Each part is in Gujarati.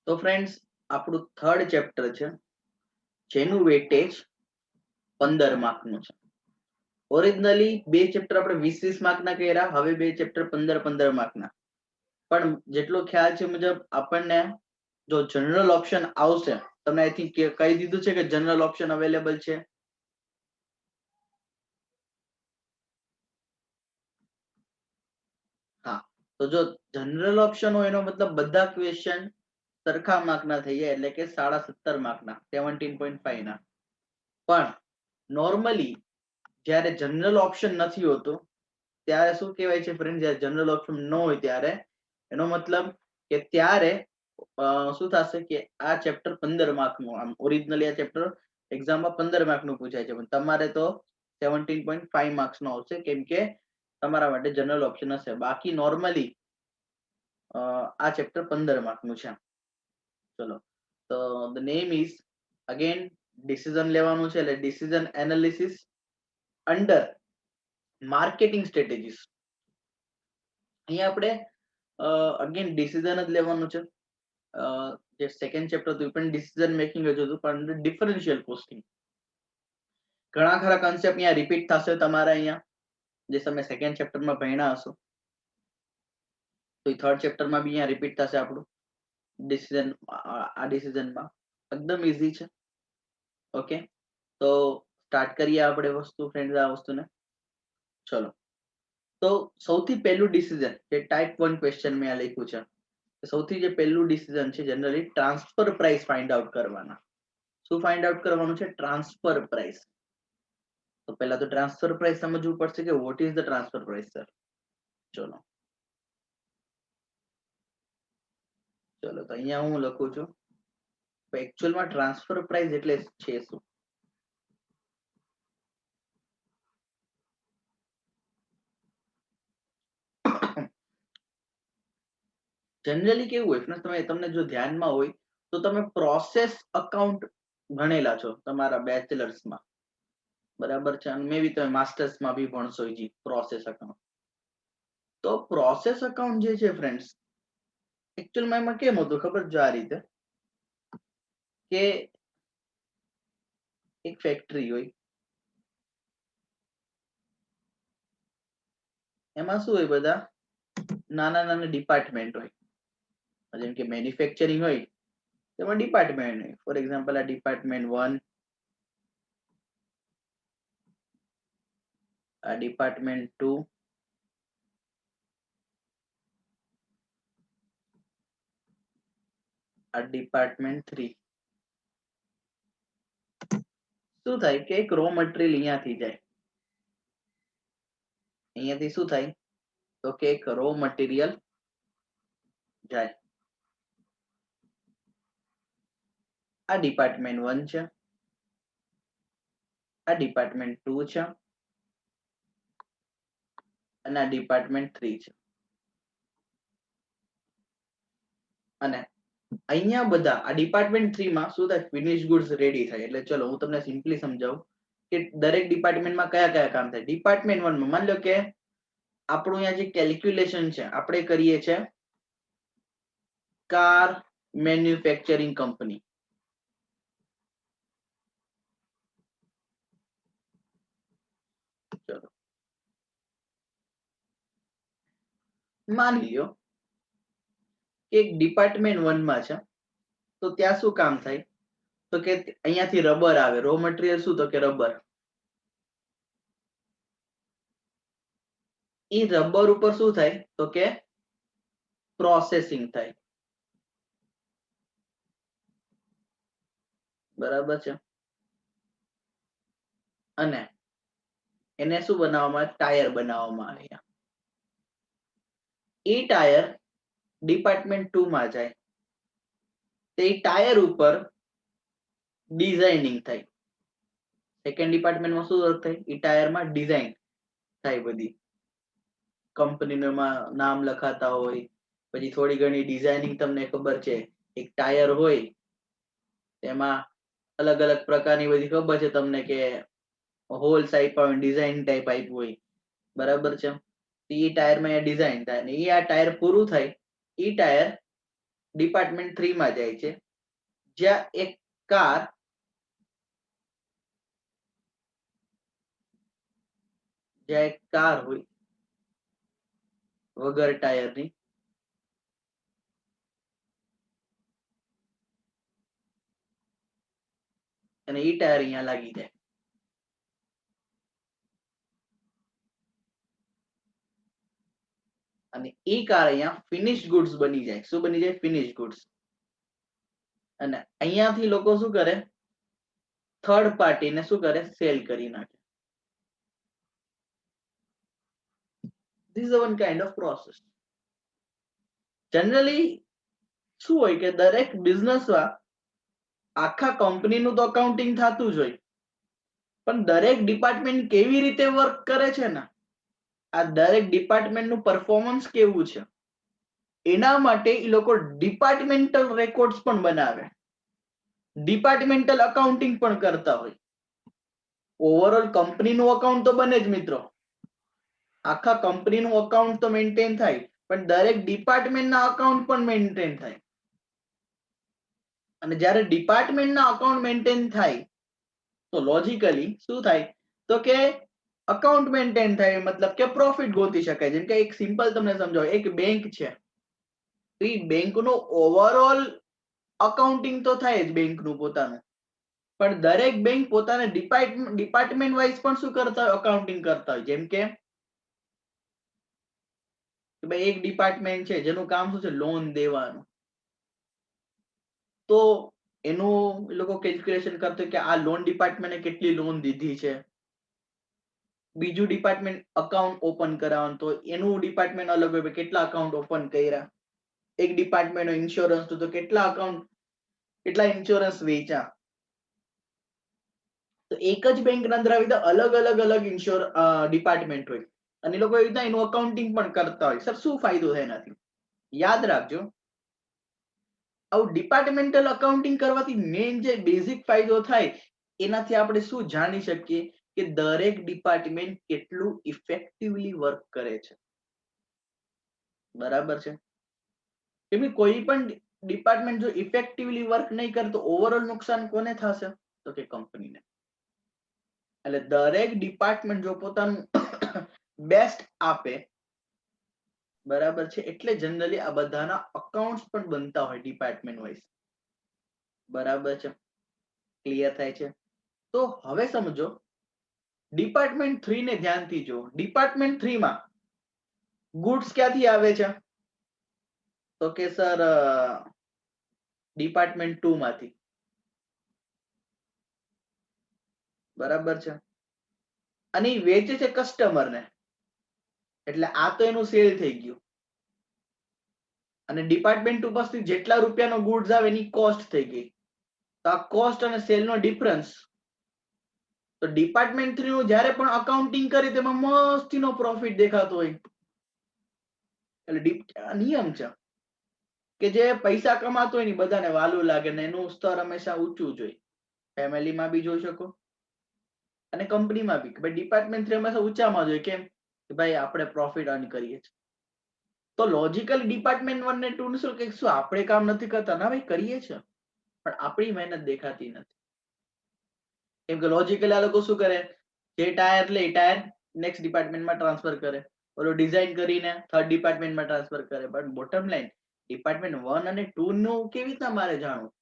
તો ફ્રેન્ડ્સ, આપણું થર્ડ ચેપ્ટર છે જેનું વેટેજ 15 માર્કનું છે. ઓરિજિનલી બે ચેપ્ટર આપણે 20-20 માર્કના કર્યા, હવે બે ચેપ્ટર 15-15 માર્કના. પણ જેટલો ખ્યાલ છે મુજબ આપણને જો જનરલ ઓપ્શન આવશે, તમને આઈ થિંક કહી દીધું છે કે જનરલ ઓપ્શન અવેલેબલ છે. હા, તો જો જનરલ ઓપ્શન હોય એનો મતલબ બધા ક્વેશ્ચન સરખા માર્કના થઈ જાય, એટલે કે 17.5 માર્કના, 17.5 ના. પણ નોર્મલી જ્યારે જનરલ ઓપ્શન નથી હોતો ત્યારે શું કહેવાય છે ફ્રેન્ડ, જ્યારે જનરલ ઓપ્શન ન હોય ત્યારે એનો મતલબ કે ત્યારે શું થશે કે આ ચેપ્ટર 15 માર્કનું, આમ ઓરિજિનલી આ ચેપ્ટર એક્ઝામમાં 15 માર્કનું પૂછાય છે, પણ તમારે તો 17.5 માર્ક્સનો આવશે, કેમ કે તમારા માટે જનરલ ઓપ્શન હશે. બાકી નોર્મલી આ ચેપ્ટર 15 માર્કનું છે. ચલો, તો the name is again decision લેવાનું છે, એટલે decision analysis under marketing strategies. અહીંયા આપણે અગેન ડિસિઝન જ લેવાનું છે. જે સેકન્ડ ચેપ્ટર હતું એ પણ ડિસિઝન મેકિંગ જ હતું, પણ ડિફરન્શિયલ કોસ્ટિંગ. ઘણા ખરા કન્સેપ્ટ અહીંયા રિપીટ થશે તમારા અહીંયા, જે તમે સેકન્ડ ચેપ્ટરમાં ભણ્યા હશો, તો એ થર્ડ ચેપ્ટરમાં બી અહીંયા રિપીટ થશે આપણું ડિસિઝન. આ ડિસિઝનમાં એકદમ ઈઝી છે. ઓકે, તો સ્ટાર્ટ કરીએ આપણે વસ્તુ ફ્રેન્ડ્સ, આ વસ્તુને. ચલો, તો સૌથી પહેલું ડિસિઝન જે ટાઈપ 1 ક્વેશ્ચન મેં આ લખ્યું છે, સૌથી જે પહેલું ડિસિઝન છે generally transfer price find out કરવાના. શું ફાઇન્ડ આઉટ કરવાનું છે? Transfer price. તો પહેલા તો ટ્રાન્સફર પ્રાઇસ સમજવું પડશે કે what is the transfer price sir. ચલો ચલો, તો અહીંયા હું લખું છું એકચ્યુઅલમાં ટ્રાન્સફર પ્રાઇસ એટલે છે શું. જનરલી કેવું હોય, તમને જો ધ્યાનમાં હોય તો તમે પ્રોસેસ અકાઉન્ટ ભણેલા છો તમારા બેચલર્સમાં, બરાબર છે, અને મે બી તમે માસ્ટર્સમાં બી ભણશો જી પ્રોસેસ અકાઉન્ટ. તો પ્રોસેસ અકાઉન્ટ જે છે ફ્રેન્ડ્સ, એકચ્યુઅલમાં એમાં કેમ હતું ખબર? જો આ રીતે કે એક ફેક્ટરી હોય, એમાં શું હોય, બધા નાના નાના ડિપાર્ટમેન્ટ હોય. જેમ કે મેન્યુફેક્ચરિંગ હોય, તેમાં ડિપાર્ટમેન્ટ હોય. ફોર એક્ઝામ્પલ આ ડિપાર્ટમેન્ટ 1, આ ડિપાર્ટમેન્ટ 2, આ ડિપાર્ટમેન્ટ 3. શું થાય કે એક રો મટીરિયલ અહીંયાથી જાય, અહીંયાથી શું થાય તો કે એક રો મટીરિયલ જાય. આ ડિપાર્ટમેન્ટ 1 છે, આ ડિપાર્ટમેન્ટ 2 છે, અને આ ડિપાર્ટમેન્ટ 3 છે. અને અહીંયા બધા આ ડિપાર્ટમેન્ટ 3 માં શું થાય? ફિનિશ ગુડ્સ રેડી થાય. એટલે ચલો હું તમને સિમ્પલી સમજાવું કે દરેક ડિપાર્ટમેન્ટમાં કયા કયા કામ થાય. ડિપાર્ટમેન્ટ 1 માં માની લો કે આપણું અહીંયા જે કેલ્ક્યુલેશન છે આપણે કરીએ છીએ કાર મેન્યુફેક્ચરિંગ કંપની. ચલો માની લ્યો કે એક ડિપાર્ટમેન્ટ 1 માં છે, તો ત્યાં શું કામ થાય તો કે અહીંયાથી રબર આવે. રો મટીરિયલ શું તો કે રબર. એ રબર ઉપર શું થાય તો કે પ્રોસેસિંગ થાય. બરાબર છે. અને એને શું બનાવવામાં આવે? ટાયર બનાવવામાં આવે. એ ટાયર ડિપાર્ટમેન્ટ 2 માં જાય, તે ટાયર ઉપર ડિઝાઇનિંગ થાય. સેકન્ડ ડિપાર્ટમેન્ટમાં શું થાય? એ ટાયરમાં ડિઝાઇન થાય, બધી કંપનીમાં નામ લખાતા હોય, પછી થોડી ઘણી ડિઝાઇનિંગ. તમને ખબર છે એક ટાયર હોય તેમાં અલગ અલગ પ્રકારની બધી ખબર છે તમને કે હોલ ટાઈપ ડિઝાઇન ટાઈપ આપ્યું હોય, બરાબર છે. એ ટાયરમાં ડિઝાઇન થાય, અને એ આ ટાયર પૂરું થાય, એ ટાયર ડિપાર્ટમેન્ટ 3 માં જાય છે, જ્યાં એક કાર હોય વગર ટાયરની, અને ઈ ટાયર અહીંયા લાગી જાય. અને ઈ કાર અહીંયા ફિનિશ ગુડ્સ બની જાય. શું બની જાય? Finish goods. અને અહીંયાથી લોકો શું કરે? થર્ડ પાર્ટીને શું કરે? સેલ કરી નાખે. This is one kind of process. Generally શું હોય કે દરેક બિઝનેસમાં આખા કંપનીનું તો અકાઉન્ટિંગ થતું જ હોય, પણ દરેક ડિપાર્ટમેન્ટ કેવી રીતે વર્ક કરે છે ને, આ દરેક ડિપાર્ટમેન્ટનું પરફોર્મન્સ કેવું છે, એના માટે એ લોકો ડિપાર્ટમેન્ટલ રેકોર્ડ્સ પણ બનાવે, ડિપાર્ટમેન્ટલ અકાઉન્ટિંગ પણ કરતા હોય. ઓવરઓલ કંપનીનું અકાઉન્ટ તો બને જ મિત્રો, આખા કંપનીનું અકાઉન્ટ તો મેન્ટેન થાય, પણ દરેક ડિપાર્ટમેન્ટના અકાઉન્ટ પણ મેન્ટેન થાય. અને જ્યારે ડિપાર્ટમેન્ટના અકાઉન્ટ મેન્ટેન થાય તો લોજિકલી શું થાય? તો કે અકાઉન્ટ મેન્ટેન થાય, મતલબ કે પ્રોફિટ ગોતી શકાય. જેમ કે એક સિમ્પલ તમને સમજાવો, એક બેંક છે, તો એ બેંકનું ઓવરઓલ અકાઉન્ટિંગ તો થાય જ બેંકનું પોતાનું, પણ દરેક બેંક પોતાના ડિપાર્ટમેન્ટ વાઇઝ પણ શું કરતા હોય? અકાઉન્ટિંગ કરતા હોય. જેમ કે ભાઈ એક ડિપાર્ટમેન્ટ છે જેનું કામ શું છે? લોન દેવાનું. તો એનું એ લોકો કેલ્ક્યુલેશન કરતા હોય કે આ લોન ડિપાર્ટમેન્ટે કેટલી લોન દીધી છે. બીજું ડિપાર્ટમેન્ટ અકાઉન્ટ ઓપન કરાવવાનું, તો એનું ડિપાર્ટમેન્ટ અલગ હોય, કેટલા અકાઉન્ટ ઓપન કર્યા. એક ડિપાર્ટમેન્ટ ઇન્સ્યોરન્સ, તો કેટલા અકાઉન્ટ, કેટલા ઇન્સ્યોરન્સ વેચ્યા. તો એક જ બેંકના અંદર આવી રીતે અલગ અલગ ડિપાર્ટમેન્ટ હોય, અને લોકો એવી રીતના એનું અકાઉન્ટિંગ પણ કરતા હોય. સર શું ફાયદો થાય એનાથી? યાદ રાખજો, આવું ડિપાર્ટમેન્ટલ અકાઉન્ટિંગ કરવાથી મેઇન જે બેઝિક ફાયદો થાય, એનાથી આપણે શું જાણી શકીએ કે દરેક ડિપાર્ટમેન્ટ કેટલું ઇફેક્ટિવલી વર્ક કરે છે. બરાબર છે? કેમ કે કોઈ પણ ડિપાર્ટમેન્ટ જો ઇફેક્ટિવલી વર્ક નહીં કરે તો ઓવરઓલ નુકસાન કોને થશે? તો કે કંપનીને. એટલે દરેક ડિપાર્ટમેન્ટ જો પોતાનું બેસ્ટ આપે, બરાબર છે, એટલે જનરલી આ બધાના અકાઉન્ટ્સ પણ બનતા હોય ડિપાર્ટમેન્ટ વાઇઝ. બરાબર છે? ક્લિયર થાય છે? તો હવે સમજો, ડિપાર્ટમેન્ટ 3 ને ધ્યાનથી જુઓ. ડિપાર્ટમેન્ટ 3 માં ગુડ્સ ક્યાંથી આવે છે? તો કે સર ડિપાર્ટમેન્ટ 2 માંથી. બરાબર છે? અને એ વેચે છે કસ્ટમરને, એટલે આ તો એનું સેલ થઈ ગયું. અને ડિપાર્ટમેન્ટ 2 પાસેથી જેટલા રૂપિયાનો ગુડ્સ આવે એની કોસ્ટ થઈ ગઈ. તો આ કોસ્ટ અને સેલનો ડિફરન્સ. તો ડિપાર્ટમેન્ટ 3 નું જ્યારે પણ અકાઉન્ટિંગ કરી તેમાં મસ્તીનો પ્રોફિટ દેખાતો હોય. એટલે નિયમ છે કે જે પૈસા કમાતો હોય ને બધાને વાલું લાગે, ને એનું સ્તર હંમેશા ઊંચું જોઈએ. ફેમિલીમાં બી જોઈ શકો અને કંપનીમાં બી. ભાઈ ડિપાર્ટમેન્ટ 3 હંમેશા ઊંચામાં જોઈએ. કેમ? કે ભાઈ આપણે પ્રોફિટ અર્ન કરીએ છીએ. તો લોજિકલ ડિપાર્ટમેન્ટ 1 ને 2 ને શું કે શું આપણે કામ નથી કરતા? ના ભાઈ, કરીએ છીએ, પણ આપણી મહેનત દેખાતી નથી. કેમ કે લોજિકલી આ લોકો શું કરે? જે ટાયર લે ટાયર નેક્સ્ટ ડિપાર્ટમેન્ટમાં ટ્રાન્સફર કરે, ઓલો ડિઝાઇન કરીને થર્ડ ડિપાર્ટમેન્ટમાં ટ્રાન્સફર કરે. પણ બોટમ લાઈન ડિપાર્ટમેન્ટ 1 અને 2 નું કેવી રીતના મારે જાણવું?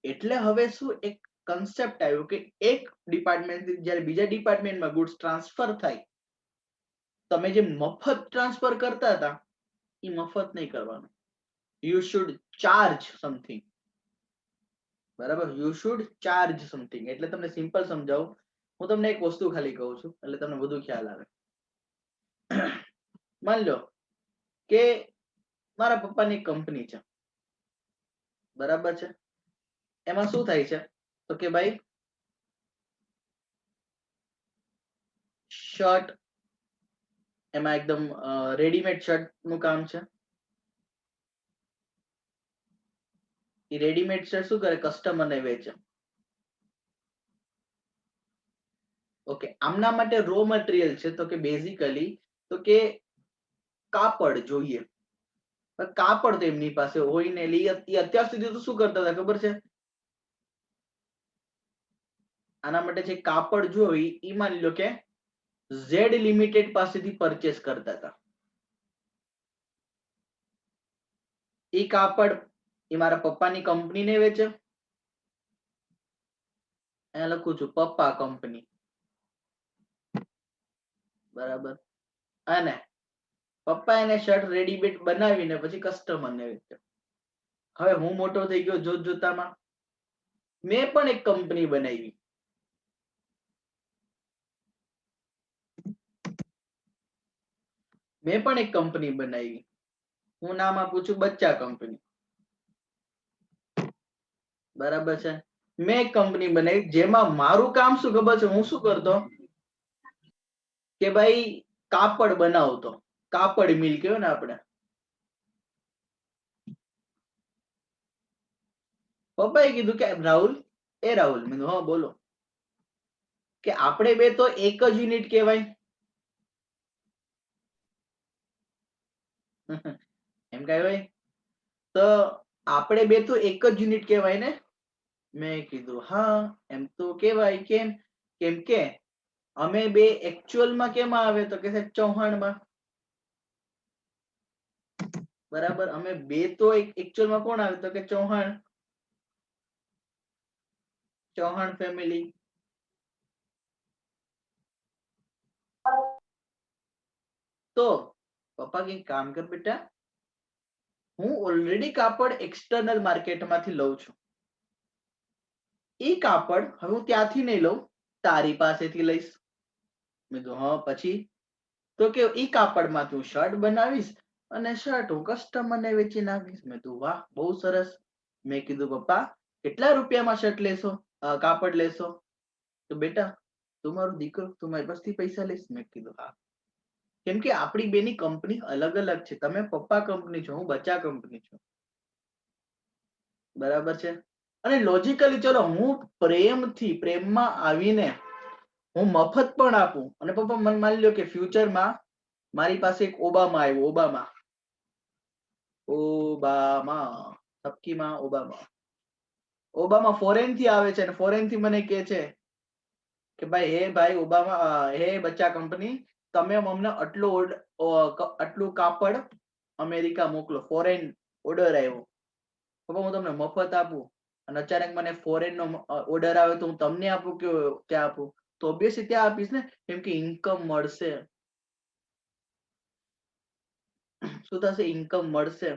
એટલે હવે શું એક કન્સેપ્ટ આવ્યો કે એક ડિપાર્ટમેન્ટથી જ્યારે બીજા ડિપાર્ટમેન્ટમાં ગુડ્સ ટ્રાન્સફર થાય, તમે જે મફત ટ્રાન્સફર કરતા હતા એ મફત નહીં કરવાનું. You should charge something. બરાબર? You should charge something. એટલે તમને સિમ્પલ સમજાવું, હું તમને એક વસ્તુ ખાલી કહું છું એટલે તમને વધુ ખ્યાલ આવે. માની લો કે મારા પપ્પાની કંપની છે, બરાબર છે? એમાં શું થાય છે? તો કે ભાઈ શર્ટ, એમાં એકદમ રેડીમેડ શર્ટ નું કામ છે. એ રેડીમેડ શર્ટ શું કરે? કસ્ટમરને વેચે. ઓકે, આમના માટે રો મટીરિયલ છે તો કે બેઝિકલી તો કે કાપડ જોઈએ. કાપડ તો એમની પાસે હોય ને, એટલે એ અત્યાર સુધી તો શું કરતા હતા ખબર છે? આના માટે જે કાપડ જોઈ એ માની લો કે ઝેડ લિમિટેડ પાસેથી પરચેસ કરતા હતા. એ કાપડ એ મારા પપ્પાની કંપનીને વેચે, અહીંયા લખું છું પપ્પા કંપની, બરાબર. અને પપ્પા એને શર્ટ રેડીમેડ બનાવીને પછી કસ્ટમરને વેચે. હવે હું મોટો થઈ ગયો જોત જોતામાં, મેં પણ એક કંપની બનાવી. હું નામ આપું છું બચ્ચા કંપની, બરાબર છે. મેં એક કંપની બનાવી જેમાં મારું કામ શું ખબર છે? હું શું કરતો કે ભાઈ કાપડ બનાવતો, કાપડ મિલ કહેવાય ને આપણે. પપ્પાએ કીધું કે રાહુલ, મેં હા બોલો, કે આપણે બે તો એક જ યુનિટ કહેવાય. એમ કહેવાય તો આપણે બે તો એક જ યુનિટ કહેવાય ને. મેં કીધું હા એમ તો કહેવાય. કેમ? કેમ કે અમે બે એકચ્યુઅલમાં કેમાં આવે તો કે છે ચૌહાણમાં, બરાબર. અમે બે તો એકચ્યુઅલમાં કોણ આવે તો કે ચૌહાણ ફેમિલી. તો પપ્પા કે કામ કર બેટા, હું ઓલરેડી કાપડ એક્સટર્નલ માર્કેટમાંથી લઉં છું. એ કાપડ હવે હું ત્યાંથી નહીં લઉં, તારી પાસેથી લઈશ. મેં કીધું હા પછી? તો કે ઈ કાપડમાંથી હું શર્ટ બનાવીશ અને શર્ટ હું કસ્ટમરને વેચી નાખીશ. મેં કીધું વાહ બહુ સરસ. મેં કીધું પપ્પા કેટલા રૂપિયામાં શર્ટ લેશો, કાપડ લેશો? તો બેટા તું મારો દીકરો, તું મારી પાસેથી પૈસા લઈશ? મેં કીધું હા. કેમ કે આપણી બેની કંપની અલગ અલગ છે. તમે પપ્પા કંપની છો, હું બચ્ચા કંપની છું, બરાબર છે. અને લોજિકલી ચલો હું પ્રેમમાં આવીને હું મફત પણ આપું અને પપ્પા મને માની લો કે ફ્યુચરમાં મારી પાસે એક ઓબામા આવ્યો, ઓબામા ફોરેન થી આવે છે અને ફોરેન થી મને કે છે કે ભાઈ હે ભાઈ ઓબામા, હે બચ્ચા કંપની, તમે અમને આટલું કાપડ અમેરિકા મોકલો, ફોરેન ઓર્ડર આવ્યો. પપ્પા હું તમને મફત આપું અને અચાનક મને ફોરેન નો ઓર્ડર આવે તો હું તમને આપું કે ત્યાં આપું? તો ઓબ્વિયસલી ત્યાં આપીશ ને, કેમ કે ઇન્કમ મળશે. શું થશે? ઇન્કમ મળશે.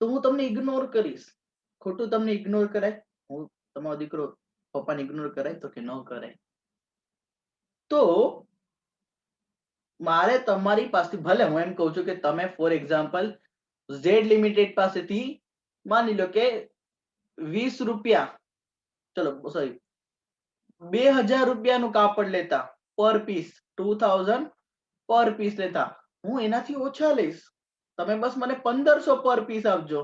તો હું તમને ઇગ્નોર કરીશ. ખોટું તમને ઇગ્નોર કરાય? હું તમારો દીકરો પપ્પાને ઇગ્નોર કરાય તો કે ન કરાય. તો મારે તમારી પાસે, ભલે હું એમ કહું છું કે તમે ફોર એક્ઝામ્પલ ઝેડ લિમિટેડ પાસેથી માની લો કે 20 રૂપિયા, ચલો સોરી 2000 રૂપિયાનું કાપડ લેતા પર પીસ, 2000 પર પીસ લેતા, હું એનાથી ઓછા લઈશ. તમે બસ મને 1500 પર પીસ આપજો.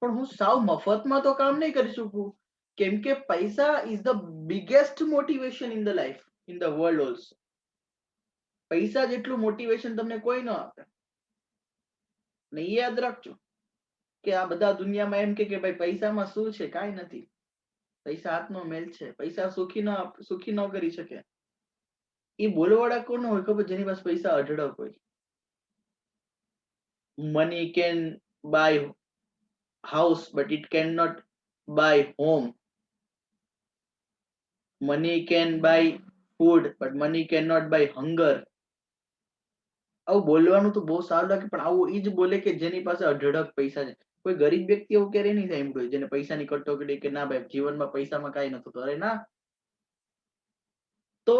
પણ હું સાવ મફતમાં તો કામ નહીં કરી શકું, કેમ કે પૈસા is the biggest motivation in the life, in the world also. પૈસા જેટલું મોટિવેશન તમને કોઈ ન આપે. ને એ યાદ રાખજો કે આ બધા દુનિયામાં એમ કે ભાઈ પૈસામાં શું છે? કાંઈ નથી. પૈસા હાથનો મેલ છે. પૈસા સુખી ન કરી શકે. એ બોલવાળા કોણ હોય ખબર? જેની પાસે પૈસા અઢળક હોય. Money can by house but it cannot buy home. Money can buy food but money cannot buy hunger. આવું બોલવાનું તો બહુ સારું લાગે, પણ આવું ઈ જ બોલે કે જેની પાસે અઢળક પૈસા છે. કોઈ ગરીબ વ્યક્તિ એવું ક્યારે નહીં સાંભળ્યું જેને પૈસાની કટોકટી કે ના ભાઈ જીવનમાં પૈસામાં કાંઈ નતું. અરે ના. તો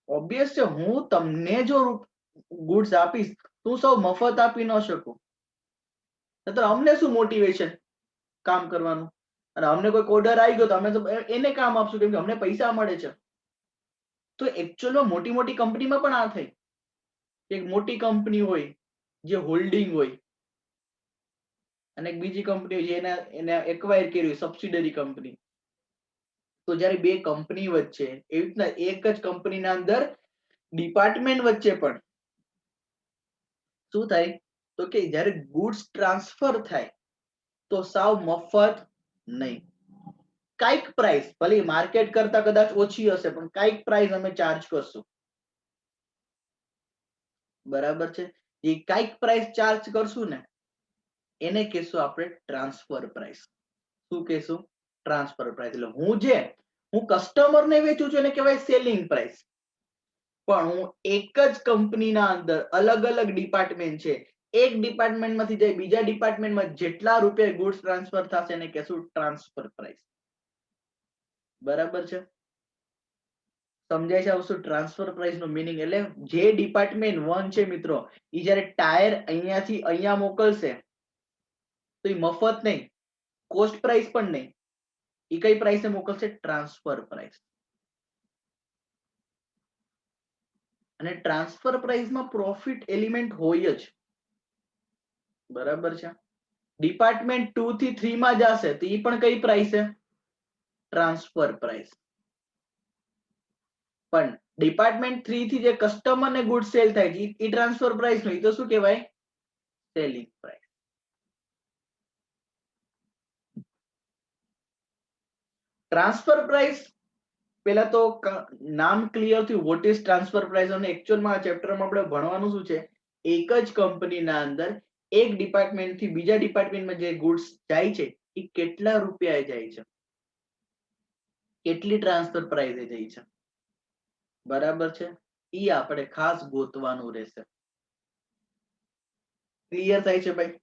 ઓબ્વિયસ છે હું તમને જો ગુડ્સ આપીશ તું સૌ મફત આપી ન શકું. તો અમને શું મોટિવેશન કામ કરવાનું? અને અમને કોઈ ઓર્ડર આવી ગયો તો અમે તો એને કામ આપશું, કેમ કે અમને પૈસા મળે છે. તો એકચ્યુઅલમાં મોટી મોટી કંપનીમાં પણ આ થાય. એક મોટી કંપની હોય જે હોલ્ડિંગ હોય અને એક બીજી કંપની હોય એને એક્વાયર કરી હોય, સબસિડરી કંપની. તો જ્યારે બે કંપની વચ્ચે એવી રીતના એક જ કંપનીના અંદર ડિપાર્ટમેન્ટ વચ્ચે પણ શું થાય તો કે જ્યારે ગુડ્સ ટ્રાન્સફર થાય તો સાવ મફત નહીં, કાઈક પ્રાઇસ ભલે માર્કેટ કરતા કદાચ ઓછી હશે પણ કાઈક પ્રાઇસ અમે ચાર્જ કરશું, બરાબર છે. એ કાઈક પ્રાઇસ ચાર્જ કરશું ને એને કહેશું આપણે ટ્રાન્સફર પ્રાઇસ. શું કહેશું? Transfer price. એટલે હું કસ્ટમરને વેચું છું એને કહેવાય સેલિંગ પ્રાઇસ. પણ હું એક જ કંપનીના અંદર અલગ અલગ ડિપાર્ટમેન્ટ છે, એક ડિપાર્ટમેન્ટમાંથી જઈ બીજા ડિપાર્ટમેન્ટમાં જેટલા રૂપિયા ગુડ્સ ટ્રાન્સફર થશે એને કહેશું ટ્રાન્સફર પ્રાઇસ. બરાબર છે? સમજાય છે આવશું ટ્રાન્સફર પ્રાઇસ નો મીનિંગ? એટલે જે ડિપાર્ટમેન્ટ 1 છે મિત્રો, એ જ્યારે ટાયર અહીંયાથી અહીંયા મોકલશે તો એ મફત નહીં, કોસ્ટ પ્રાઇસ પણ નહીં, એ કઈ પ્રાઇસે મોકલશે? Transfer price. અને ટ્રાન્સફર પ્રાઇસમાં પ્રોફિટ એલિમેન્ટ હોય જ, બરાબર છે. ડિપાર્ટમેન્ટ 2 થી 3 માં જશે તો એ પણ કઈ પ્રાઇસ છે? Transfer price. પણ ડિપાર્ટમેન્ટ 3 થી જે કસ્ટમર ને ગુડ સેલ થાય છે એ ટ્રાન્સફર પ્રાઇસ નો, એ તો શું કહેવાય? Selling price. ટ્રાન્સફર પ્રાઇસ પેલા તો નામ ક્લિયર થયું વોટ ઇઝ ટ્રાન્સફર પ્રાઇસ, અને એકચ્યુઅલમાં આ ચેપ્ટરમાં આપણે ભણવાનું શું છે, એક જ કંપનીના અંદર એક ડિપાર્ટમેન્ટ થી બીજા ડિપાર્ટમેન્ટમાં જે ગુડ્સ જાય છે એ કેટલા રૂપિયા જાય છે, કેટલી ટ્રાન્સફર પ્રાઇસે જાય છે, બરાબર છે. ઈ આપણે ખાસ ગોતવાનું રહેશે. ક્લિયર થાય છે ભાઈ?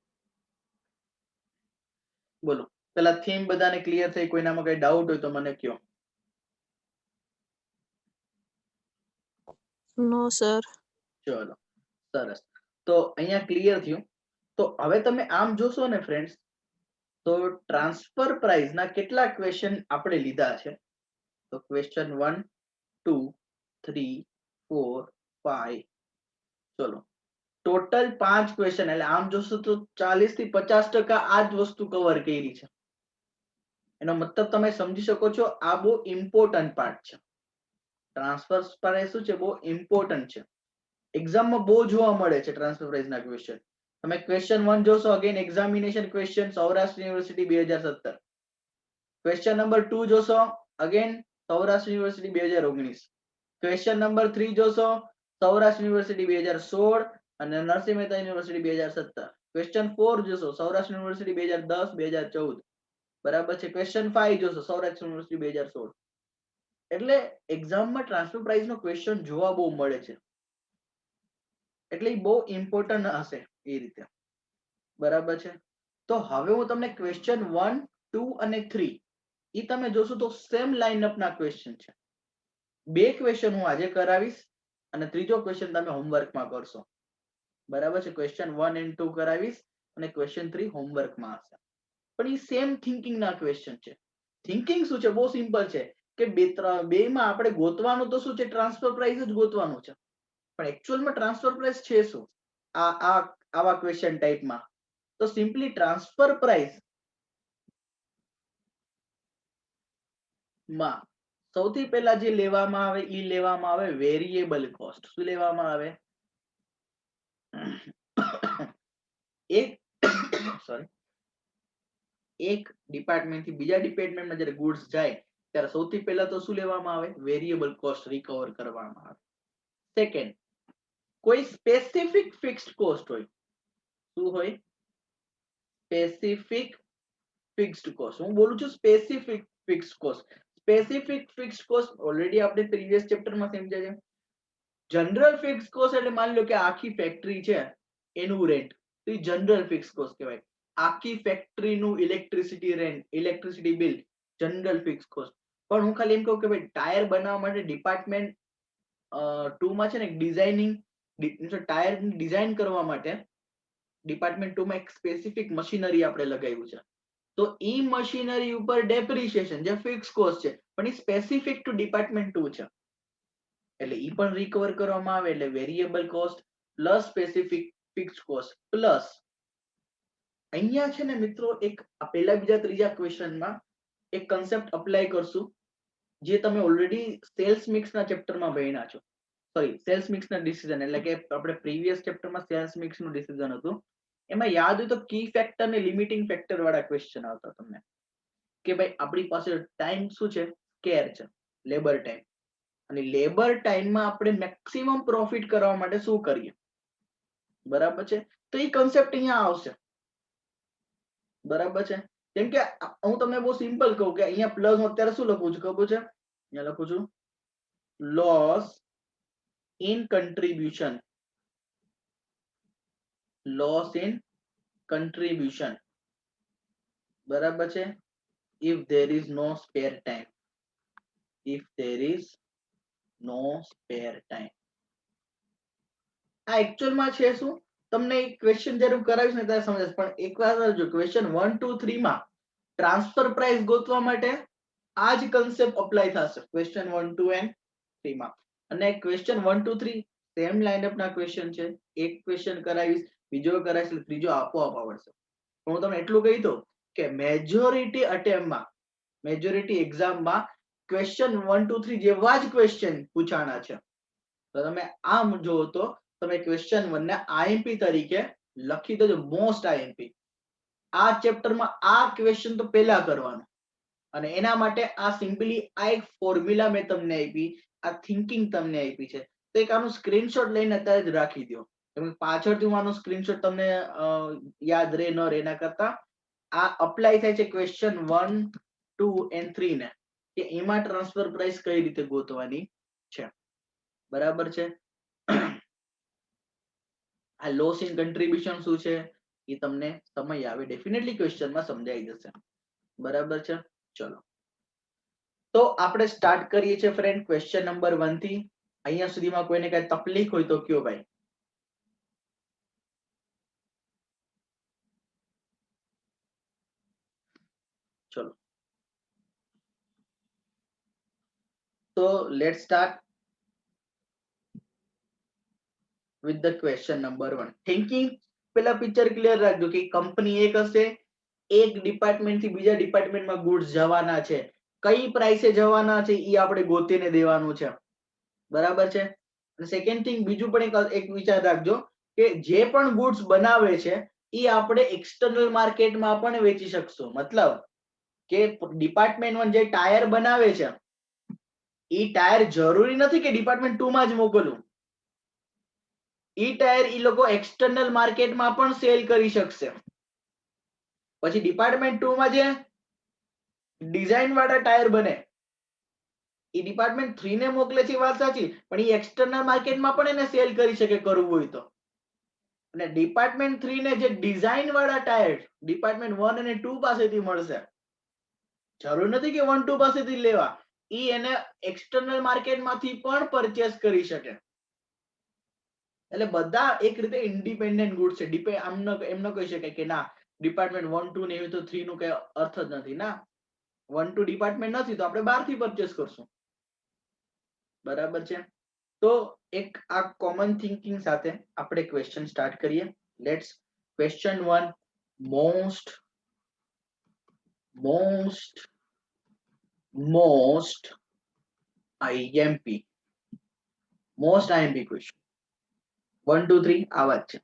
બોલો પેલા થીમ બધાને ક્લિયર થઈ? કોઈનામાં કઈ ડાઉટ હોય તો મને કયો. નો સર. ચલો સરસ. તો અહીંયા ક્લિયર થયું. તો હવે તમે આમ જોશો ને ફ્રેન્ડ્સ, તો ટ્રાન્સફર પ્રાઇસ ના કેટલા ક્વેશ્ચન આપણે લીધા છે? તો ક્વેશ્ચન 1 2 3 4 5, ચલો ટોટલ 5 ક્વેશ્ચન. એટલે આમ જોશો તો 40 થી 50% આ જ વસ્તુ કવર કરી છે. એનો મતલબ તમે સમજી શકો છો આ બહુ ઇમ્પોર્ટન્ટ પાર્ટ છે. ટ્રાન્સફર પ્રાઇસ શું છે? બહુ ઇમ્પોર્ટન્ટ છે. એક્ઝામમાં બહુ જોવા મળે છે ટ્રાન્સફર પ્રાઇસ ના ક્વેશ્ચન. તમે ક્વેશ્ચન 1 જોશો, again examination question, Saurashtra university 2017. Question number 2 જોશો, again Saurashtra university 2019. Question number 3 જોશો, સૌરાષ્ટ્ર યુનિવર્સિટી 2016 અને નરસિંહ મહેતા યુનિવર્સિટી 2017. ક્વેશ્ચન 4 જોશો, સૌરાષ્ટ્ર યુનિવર્સિટી 2010 2014. બરાબર છે. ક્વેશ્ચન 5 જોશો, સૌરાષ્ટ્ર યુનિવર્સિટી 2016. એટલે એક્ઝામમાં ટ્રાન્સફર પ્રાઇસ નો ક્વેશ્ચન જોવા બહુ મળે છે, એટલે બહુ ઇમ્પોર્ટન્ટ હશે એ રીતે, બરાબર છે. તો હવે હું તમને ક્વેશ્ચન 1 2 અને 3 એ તમે જોશો તો સેમ લાઇનઅપ ના ક્વેશ્ચન છે. 2 ક્વેશ્ચન હું આજે કરાવીશ અને ત્રીજો ક્વેશ્ચન તમે હોમવર્કમાં કરશો, બરાબર છે. ક્વેશ્ચન 1 and 2 કરાવીશ અને ક્વેશ્ચન 3 હોમવર્કમાં હશે. પણ એ સેમ થિંકિંગ ના ક્વેશ્ચન છે. થિંકિંગ શું છે? બહુ સિમ્પલ છે કે બે માં આપણે ગોતવાનું તો શું છે? ટ્રાન્સફર પ્રાઇસ જ ગોતવાનું છે. પણ એકચ્યુઅલમાં ટ્રાન્સફર પ્રાઇસ છે શું આવા ક્વેશ્ચન ટાઈપમાં? તો સિમ્પલી ટ્રાન્સફર પ્રાઇસ માં સૌથી પહેલા જે લેવામાં આવે એ લેવામાં આવે વેરિયેબલ કોસ્ટ. શું લેવામાં આવે? એક સોરી એક ડિપાર્ટમેન્ટ થી બીજા ડિપાર્ટમેન્ટમાં જ્યારે ગુડ્સ જાય ત્યારે સૌથી પહેલા તો શું લેવામાં આવે? વેરિયેબલ કોસ્ટ રિકવર કરવામાં આવે. સેકન્ડ, કોઈ સ્પેસિફિક ફિક્સ્ડ કોસ્ટ હોય. શું હોય? Specific fixed cost. હું બોલું છું specific fixed cost. Specific fixed cost already આપણે પ્રીવિયસ ચેપ્ટરમાં સમજ્યા છે. જનરલ ફિક્સ્ડ કોસ્ટ એટલે માની લો કે આખી ફેક્ટરી છે એનું રેન્ટ, તો એ જનરલ ફિક્સ્ડ કોસ્ટ કહેવાય. આખી ફેક્ટરીનું electricity rent, electricity bill, general fixed cost. પણ હું ખાલી એમ કહું કે ભાઈ ટાયર બનાવવા માટે ડિપાર્ટમેન્ટ 2 માં છે ને ડિઝાઇનિંગ, ટાયર ડિઝાઇન કરવા માટે ડિપાર્ટમેન્ટ 2 માં એક સ્પેસિફિક મશીનરી આપણે લગાવ્યું છે, તો ઈ મશીનરી ઉપર ડેપ્રિસિએશન જે ફિક્સ કોસ્ટ છે પણ એ સ્પેસિફિક ટુ ડિપાર્ટમેન્ટ 2 છે, એટલે ઈ પણ રિકવર કરવામાં આવે. એટલે variable cost plus specific fixed cost plus અહીંયા છે ને મિત્રો એક પહેલા બીજા ત્રીજા ક્વેશ્ચનમાં એક કન્સેપ્ટ અપ્લાય કરશું જે તમે ઓલરેડી સેલ્સ મિક્સ ના ચેપ્ટરમાં ભણ્યા છો. સોરી સેલ્સ મિક્સ ના ડિસિઝન એટલે કે આપણે પ્રીવિયસ ચેપ્ટરમાં સેલ્સ મિક્સ નું ડિસિઝન હતું, એમાં યાદ હોય તો કી ફેક્ટર ને લિમિટિંગ ફેક્ટર વાળા ક્વેશ્ચન આવતા તમને કે ભાઈ આપણી પાસે ટાઈમ શું છે, સ્કેર છે, લેબર ટાઈમ, અને લેબર ટાઈમમાં આપણે મેક્સિમમ પ્રોફિટ કરવા માટે શું કરીએ, બરાબર છે. તો એ કન્સેપ્ટ અહીંયા આવશે, બરાબર છે. કેમ કે હું તમને બહુ સિમ્પલ કહું કે અહીંયા પ્લસ અત્યારે શું લખું છું ખબર છે, અહીંયા લખું છું loss in contribution, loss in contribution, બરાબર છે. if there is no spare time, if there is no spare time, આ એકચ્યુઅલમાં છે શું, તમને એક ક્વેશ્ચન જ્યારે હું કરાવીશ ને ત્યારે સમજાશે, પણ એકવાર જો ક્વેશ્ચન 1 2 3 માં ટ્રાન્સફર પ્રાઇસ ગોતવા માટે આ જ કન્સેપ્ટ અપ્લાય થશે ક્વેશ્ચન 1 2 and 3 માં, અને ક્વેશ્ચન 1 2 3 સેમ લાઇનઅપ ના ક્વેશ્ચન છે, એક ક્વેશ્ચન કરાવીશ, બીજો કરાવીશ, એટલે ત્રીજો આપોઆપ આવડશે. પણ હું તમને એટલું કહી દઉં કે મેજોરિટી અટેમ્પમાં, મેજોરિટી એક્ઝામમાં ક્વેશ્ચન 1 2 3 જેવા જ ક્વેશ્ચન પૂછાણા છે. તો તમે આમ જો તો તમે ક્વેશ્ચન 1 ને આઈએમપી તરીકે લખી દેજો, મોસ્ટ આઈએમપી. આ ચેપ્ટરમાં આ ક્વેશ્ચન તો પહેલા કરવાનો, અને એના માટે આ સિમ્પલી આ એક ફોર્મ્યુલા મેં તમને આપી, આ થિંકિંગ તમને આપી છે, તો એક આનું સ્ક્રીનશોટ લઈને અત્યારે જ રાખી દો, કેમ કે પાછળથી હું આનો સ્ક્રીનશોટ તમને યાદ રહે ન રહે એના કરતા આ અપ્લાય થાય છે ક્વેશ્ચન 1 2 and 3 ને, કે એમાં ટ્રાન્સફર પ્રાઇસ કઈ રીતે ગોતવાની છે, બરાબર છે. આ લોસ ઇન કન્ટ્રીબ્યુશન શું છે એ તમને સમય આવે ડેફિનેટલી ક્વેશ્ચનમાં સમજાઈ જશે, બરાબર છે. ચલો તો આપણે સ્ટાર્ટ કરીએ છીએ ફ્રેન્ડ ક્વેશ્ચન નંબર 1 થી. અહીંયા સુધીમાં કોઈને કઈ તકલીફ હોય તો કયો ભાઈ. ચલો તો let's start with the question number 1. Thinking પેલા પિક્ચર ક્લિયર રાખજો કે કંપની એક હશે, એક ડિપાર્ટમેન્ટ થી બીજા ડિપાર્ટમેન્ટમાં ગુડ્સ જવાના છે, કઈ પ્રાઇસે જવાના છે એ આપણે ગોતીને દેવાનું છે, બરાબર છે. અને સેકન્ડ થિંગ બીજું પણ એક વિચાર રાખજો કે જે પણ ગુડ્સ બનાવે છે એ આપણે એક્સટર્નલ માર્કેટમાં પણ વેચી શકશું, મતલબ કે ડિપાર્ટમેન્ટ 1 જે ટાયર બનાવે છે એ ટાયર જરૂરી નથી કે ડિપાર્ટમેન્ટ 2 માં જ મોકલવું, ઈ ટાયર ઈ લોકો એક્સટર્નલ માર્કેટમાં પણ સેલ કરી શકશે. પછી ડિપાર્ટમેન્ટ 2 માં જે ડિઝાઇન વાળા ટાયર બને એ ડિપાર્ટમેન્ટ 3 ને મોકલે છે વાત સાચી, પણ એ એક્સટર્નલ માર્કેટમાં પણ એને સેલ કરી શકે કરવું હોય તો. અને ડિપાર્ટમેન્ટ 3 ને જે ડિઝાઇન વાળા ટાયર ડિપાર્ટમેન્ટ 1 અને 2 પાસેથી મળશે, જરૂર નથી કે 1 2 પાસેથી લેવા, ઈ એને એક્સટર્નલ માર્કેટમાંથી પણ પરચેસ કરી શકે. એટલે બધા એક રીતે ઇન્ડિપેન્ડન્ટ ગુડ છે, એમ ન કહી શકાય કે ના ડિપાર્ટમેન્ટ 1 2 ને એવી તો 3 નું કઈ અર્થ જ નથી, ના 1 2 ડિપાર્ટમેન્ટ નથી તો આપણે બહારથી પરચેસ કરશું, બરાબર છે. તો એક આ કોમન થિંકિંગ સાથે આપણે ક્વેશ્ચન સ્ટાર્ટ કરીએ. Let's question 1 most IMP question 1 2 3 આ વાત છે.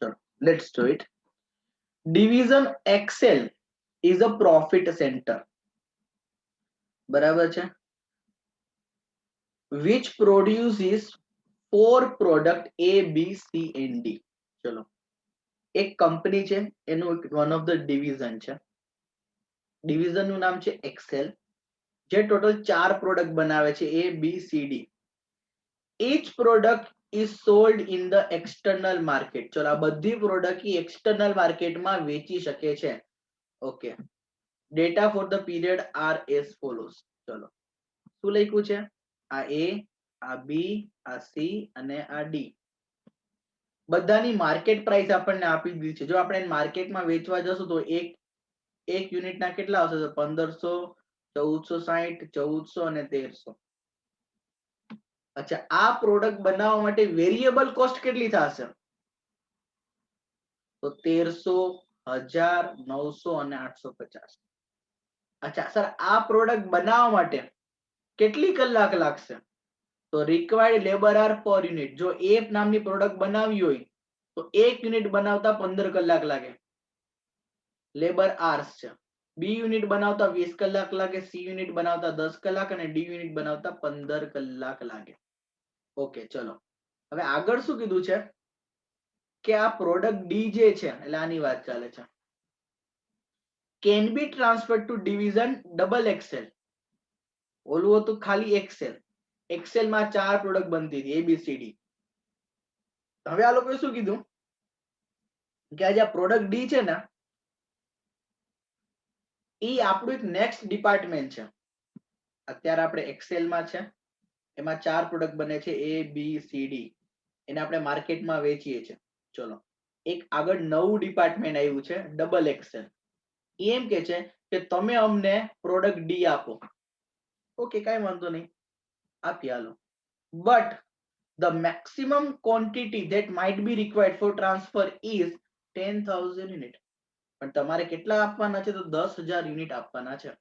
ચલો let's do it. Division excel is a profit centre, બરાબર છે, which produces 4 product A B C and D. ચલો એક કંપની છે, એનું વન ઓફ ધ ડિવિઝન છે, ડિવિઝન નું નામ છે એક્સેલ, જે ટોટલ 4 પ્રોડક્ટ બનાવે છે A B C D. each product is sold in the external market. ચલો આ બધી પ્રોડક્ટ એક્સટર્નલ માર્કેટમાં વેચી શકે છે. Okay, data for the period are as follows. ચલો શું લખ્યું છે, આ A, આ B, આ C અને આ D. બધાની માર્કેટ પ્રાઇસ આપણને આપી દીધી છે. જો આપણે માર્કેટમાં વેચવા જશું તો એક યુનિટના કેટલા આવશે, 1500, 1460, 1400 અને 1300. અચ્છા, આ પ્રોડક્ટ બનાવવા માટે વેરિયેબલ કોસ્ટ કેટલી થશે, તો 1300, 1000, 900 અને 850. અચ્છા સર, આ પ્રોડક્ટ બનાવવા માટે કેટલી કલાક લાગશે, તો રિક્વાયર્ડ લેબર આર પર યુનિટ, જો એ નામની પ્રોડક્ટ બનાવી હોય તો 1 યુનિટ બનાવતા 15 કલાક લાગે, લેબર આર્સ છે. બી યુનિટ બનાવતા 20 કલાક લાગે, સી યુનિટ બનાવતા 10 કલાક અને ડી યુનિટ બનાવતા 15 કલાક લાગે. ઓકે ચલો હવે આગળ શું કીધું છે કે આ પ્રોડક્ટ ડી જે છે એટલે આની વાત ચાલે છે, can be transfer two division double XL. ઓલું હતું ખાલી એક્સેલ, એક્સેલ માં 4 પ્રોડક્ટ બનતી હતી એબીસીડી. હવે આ લોકોએ શું કીધું કે આ જે પ્રોડક્ટ ડી છે ને એ આપણું એક નેક્સ્ટ ડિપાર્ટમેન્ટ છે. અત્યારે આપણે એક્સેલ માં છે, એમાં 4 પ્રોડક્ટ બને છે એ બી સી ડી, એને આપણે માર્કેટમાં વેચીએ છીએ. ચલો એક આગળ નવું ડિપાર્ટમેન્ટ આવ્યું છે ડબલ એક્સેલ. એમ કે છે કે તમે અમને પ્રોડક્ટ ડી આપો. ઓકે કઈ વાંધો નહીં, આપી હાલો. But the maximum quantity that might be required for transfer is 10,000 unit. પણ તમારે કેટલા આપવાના છે? તો 10,000 યુનિટ આપવાના છે.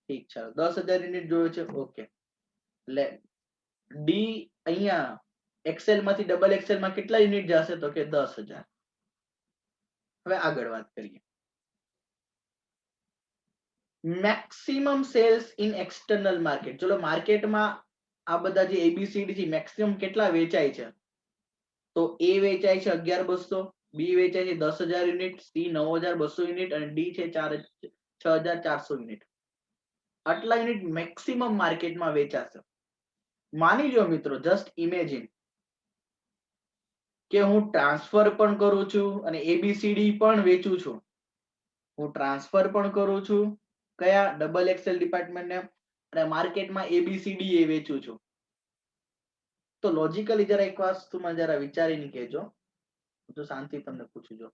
ઠીક છે, 10,000 યુનિટ જોયો છે. ઓકે એટલે ડી અહીંયા એક્સેલ માંથી ડબલ એક્સેલ માં કેટલા યુનિટ જશે? તો કે 10,000. હવે આગળ વાત કરીએ. Maximum cells in external market. ચલો માર્કેટમાં આ બધા જે એબીસીડી થી મેક્સિમમ કેટલા વેચાય છે? તો એ વેચાય છે 11,200, બી વેચાય છે 10,000 યુનિટ, સી 9,200 યુનિટ અને ડી છે 6,400 યુનિટ. આટલા યુનિટ મેક્સિમમ માર્કેટમાં વેચાશે. માની લો મિત્રો, જસ્ટ ઇમેજિન કે હું ટ્રાન્સફર પણ કરું છું અને એબીસીડી પણ વેચું છું. હું ટ્રાન્સફર પણ કરું છું કયા? ડબલ એક્સેલ ડિપાર્ટમેન્ટને, અને માર્કેટમાં એબીસીડી એ વેચું છું. તો લોજિકલી જરા એક વસ્તુમાં જરા વિચારીને કહેજો, તો શાંતિ તમને પૂછું છું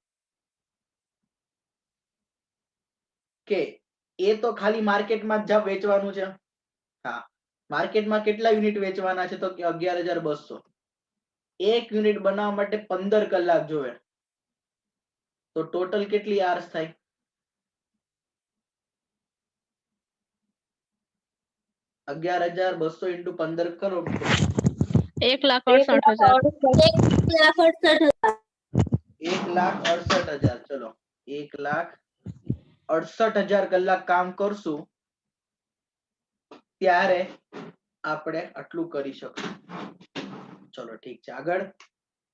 કે એ તો ખાલી માર્કેટમાં જ વેચવાનું છે. હા, માર્કેટમાં કેટલા યુનિટ વેચવાના છે? તો કે 11,200. એક યુનિટ બનાવવા માટે 15 કલાક જોવે, તો ટોટલ કેટલી આર્સ થાય? 11,200 × 15 કરો. 1,68,000. 1,68,000. ચલો 1,68,000 કલાક કામ કરશું ત્યારે આપણે આટલું કરી શકશું. ચલો ઠીક છે, આગળ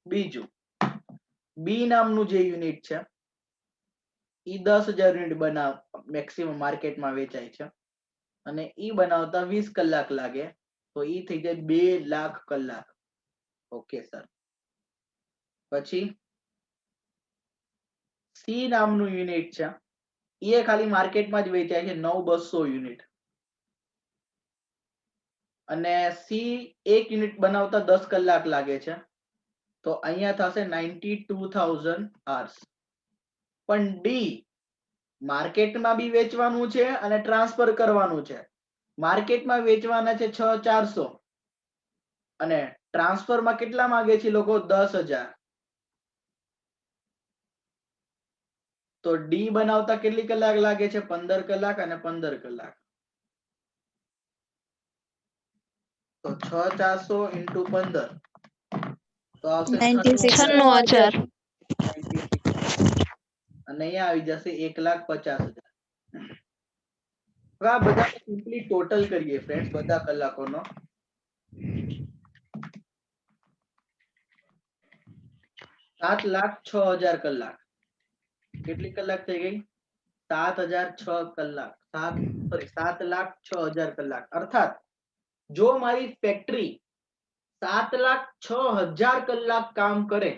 બીજું બી નામનું જે યુનિટ છે એ 10,000 યુનિટ બનાવ મેક્સિમમ માર્કેટમાં વેચાય છે અને ઈ બનાવતા 20 કલાક લાગે, તો ઈ થઈ જાય 2,00,000 કલાક. Okay sir. પછી સી નામનું યુનિટ છે, એ ખાલી માર્કેટમાં જ વેચાય છે 9,200 યુનિટ અને સી એક યુનિટ બનાવતા 10 કલાક લાગે છે, તો અહીંયા થશે 92,000 hours. પણ ડી માર્કેટમાં બી વેચવાનું છે અને ટ્રાન્સફર કરવાનું છે. માર્કેટમાં વેચવાના છે 6,400 અને ટ્રાન્સફરમાં કેટલા માંગે છે લોકો? 10,000. તો ડી બનાવતા કેટલી કલાક લાગે છે? 15 કલાક અને 15 કલાક. તો 6,400 × 15 તો આવશે 96,000. અને અહીંયા આવી જશે 1,50,000. હવે આ બધા સિમ્પલી ટોટલ કરીએ ફ્રેન્ડ્સ, બધા કલાકોનો. 7,06,000 કલાક. કેટલી કલાક થઈ ગઈ? 7,006 કલાક. 7,06,000 કલાક. અર્થાત જો મારી ફેક્ટરી 7,06,000 કલાક કામ કરે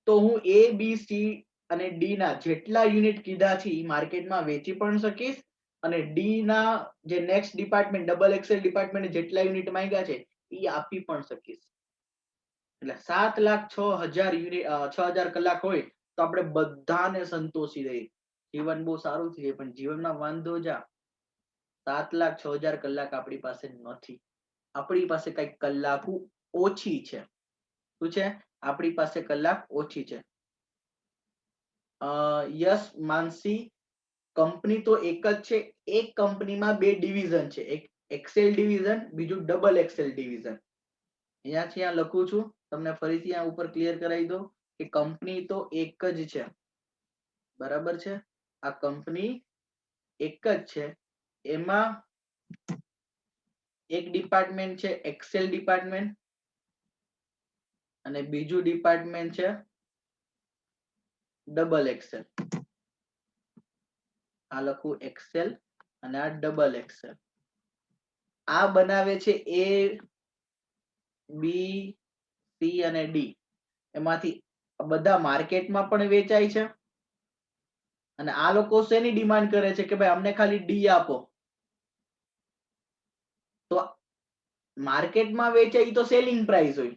તો હું એ બી સી અને ડી ના જેટલા યુનિટ કીધા છે એ માર્કેટમાં વેચી પણ શકીશ અને ડી ના જે next department double XL department જેટલા યુનિટ માંગ્યા છે એ આપી પણ શકીશ. એટલે 7,06,000 યુનિટ 6,000 કલાક હોય તો આપણે બધાને સંતોષી દઈએ, જીવન બહુ સારું થઈ જાય. પણ જીવનમાં વાંધો જા 7,06,000 કલાક આપણી પાસે નથી. આપણી પાસે કઈક કલાકો ઓછી છે. શું છે? આપણી પાસે કલાક ઓછી છે. યસ માનસી, કંપની તો એક જ છે, એક કંપનીમાં 2 ડિવિઝન છે, એક એક્સેલ ડિવિઝન, બીજું ડબલ એક્સેલ ડિવિઝન. અહીંયા લખું છું, તમને ફરીથી આ ઉપર ક્લિયર કરાવી દો કે કંપની તો એક જ છે, બરાબર છે. આ કંપની એક જ છે, એમાં એક ડિપાર્ટમેન્ટ છે એક્સેલ ડિપાર્ટમેન્ટ અને બીજું ડિપાર્ટમેન્ટ છે ડબલ એક્સેલ. આ લખું એક્સેલ અને આ ડબલ એક્સેલ. આ બનાવે છે એ, બી, સી અને ડી. એમાંથી બધા માર્કેટમાં પણ વેચાય છે અને આ લોકો શેની ડિમાન્ડ કરે છે કે ભાઈ અમને ખાલી ડી આપો. તો માર્કેટમાં વેચાય તો સેલિંગ પ્રાઇસ હોય,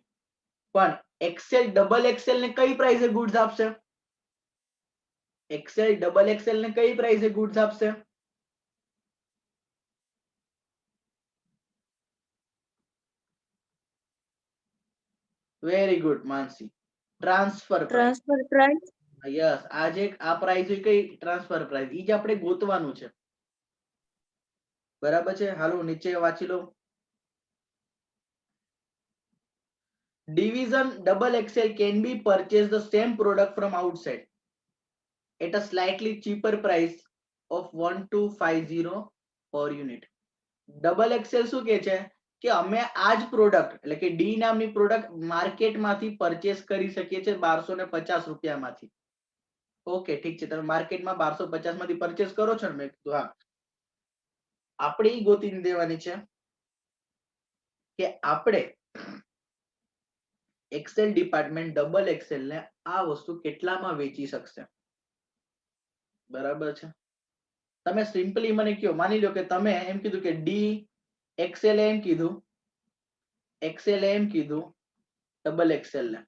પણ એક્સેલ ડબલ એક્સેલ ને કઈ પ્રાઇસે ગુડ્સ આપશે? એક્સેલ ડબલ એક્સેલ ને કઈ પ્રાઇસે ગુડ્સ આપશે? Very good Mansi, transfer price. Transfer price. Yes, આ જે આ પ્રાઇસ હોય કઈ ટ્રાન્સફર પ્રાઇસ, ઈ જ આપણે ગોતવાનું છે, બરાબર છે. હાલો નીચે વાંચી લો. Division double XL can be purchased the same product from outside at a slightly cheaper price of 1250 per unit. Double XL શું કે છે કે અમે આ જ પ્રોડક્ટ એટલે કે ડી નામની પ્રોડક્ટ માર્કેટમાંથી પરચેસ કરી શકીએ છીએ 1250 રૂપિયામાંથી. ઓકે ઠીક છે, તમે માર્કેટમાં 1250 માંથી પરચેસ કરો છો ને? મેં કીધું હા. આપણે ઈ ગોતીને દેવાની છે કે આપણે એક્સેલ ડિપાર્ટમેન્ટ ડબલ એક્સેલ ને આ વસ્તુ કેટલામાં વેચી શકશે, બરાબર છે. તમે સિમ્પલી મને કયો, માની લો કે તમે એમ કીધું કે ડી એક્સેલ એમ કીધું, એક્સેલ એમ કીધું ડબલ એક્સેલ ને,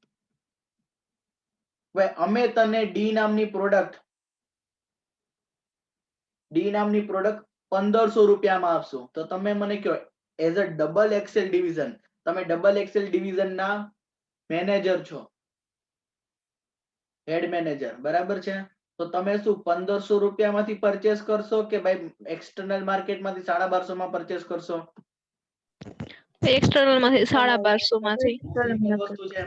હવે અમે તને ડી નામની પ્રોડક્ટ 1500 રૂપિયામાં આપશું, તો તમે મને કયો as a double XL division, તમે ડબલ એક્સેલ ડિવિઝન ના મેનેજર છો, હેડ મેનેજર, બરાબર છે. તો તમે શું 1500 રૂપિયામાંથી પરચેસ કરશો કે ભાઈ એક્સટર્નલ માર્કેટમાંથી 1250 માં પરચેસ કરશો? એક્સટર્નલ માંથી 1250 માંથી. સિમ્પલ વસ્તુ છે.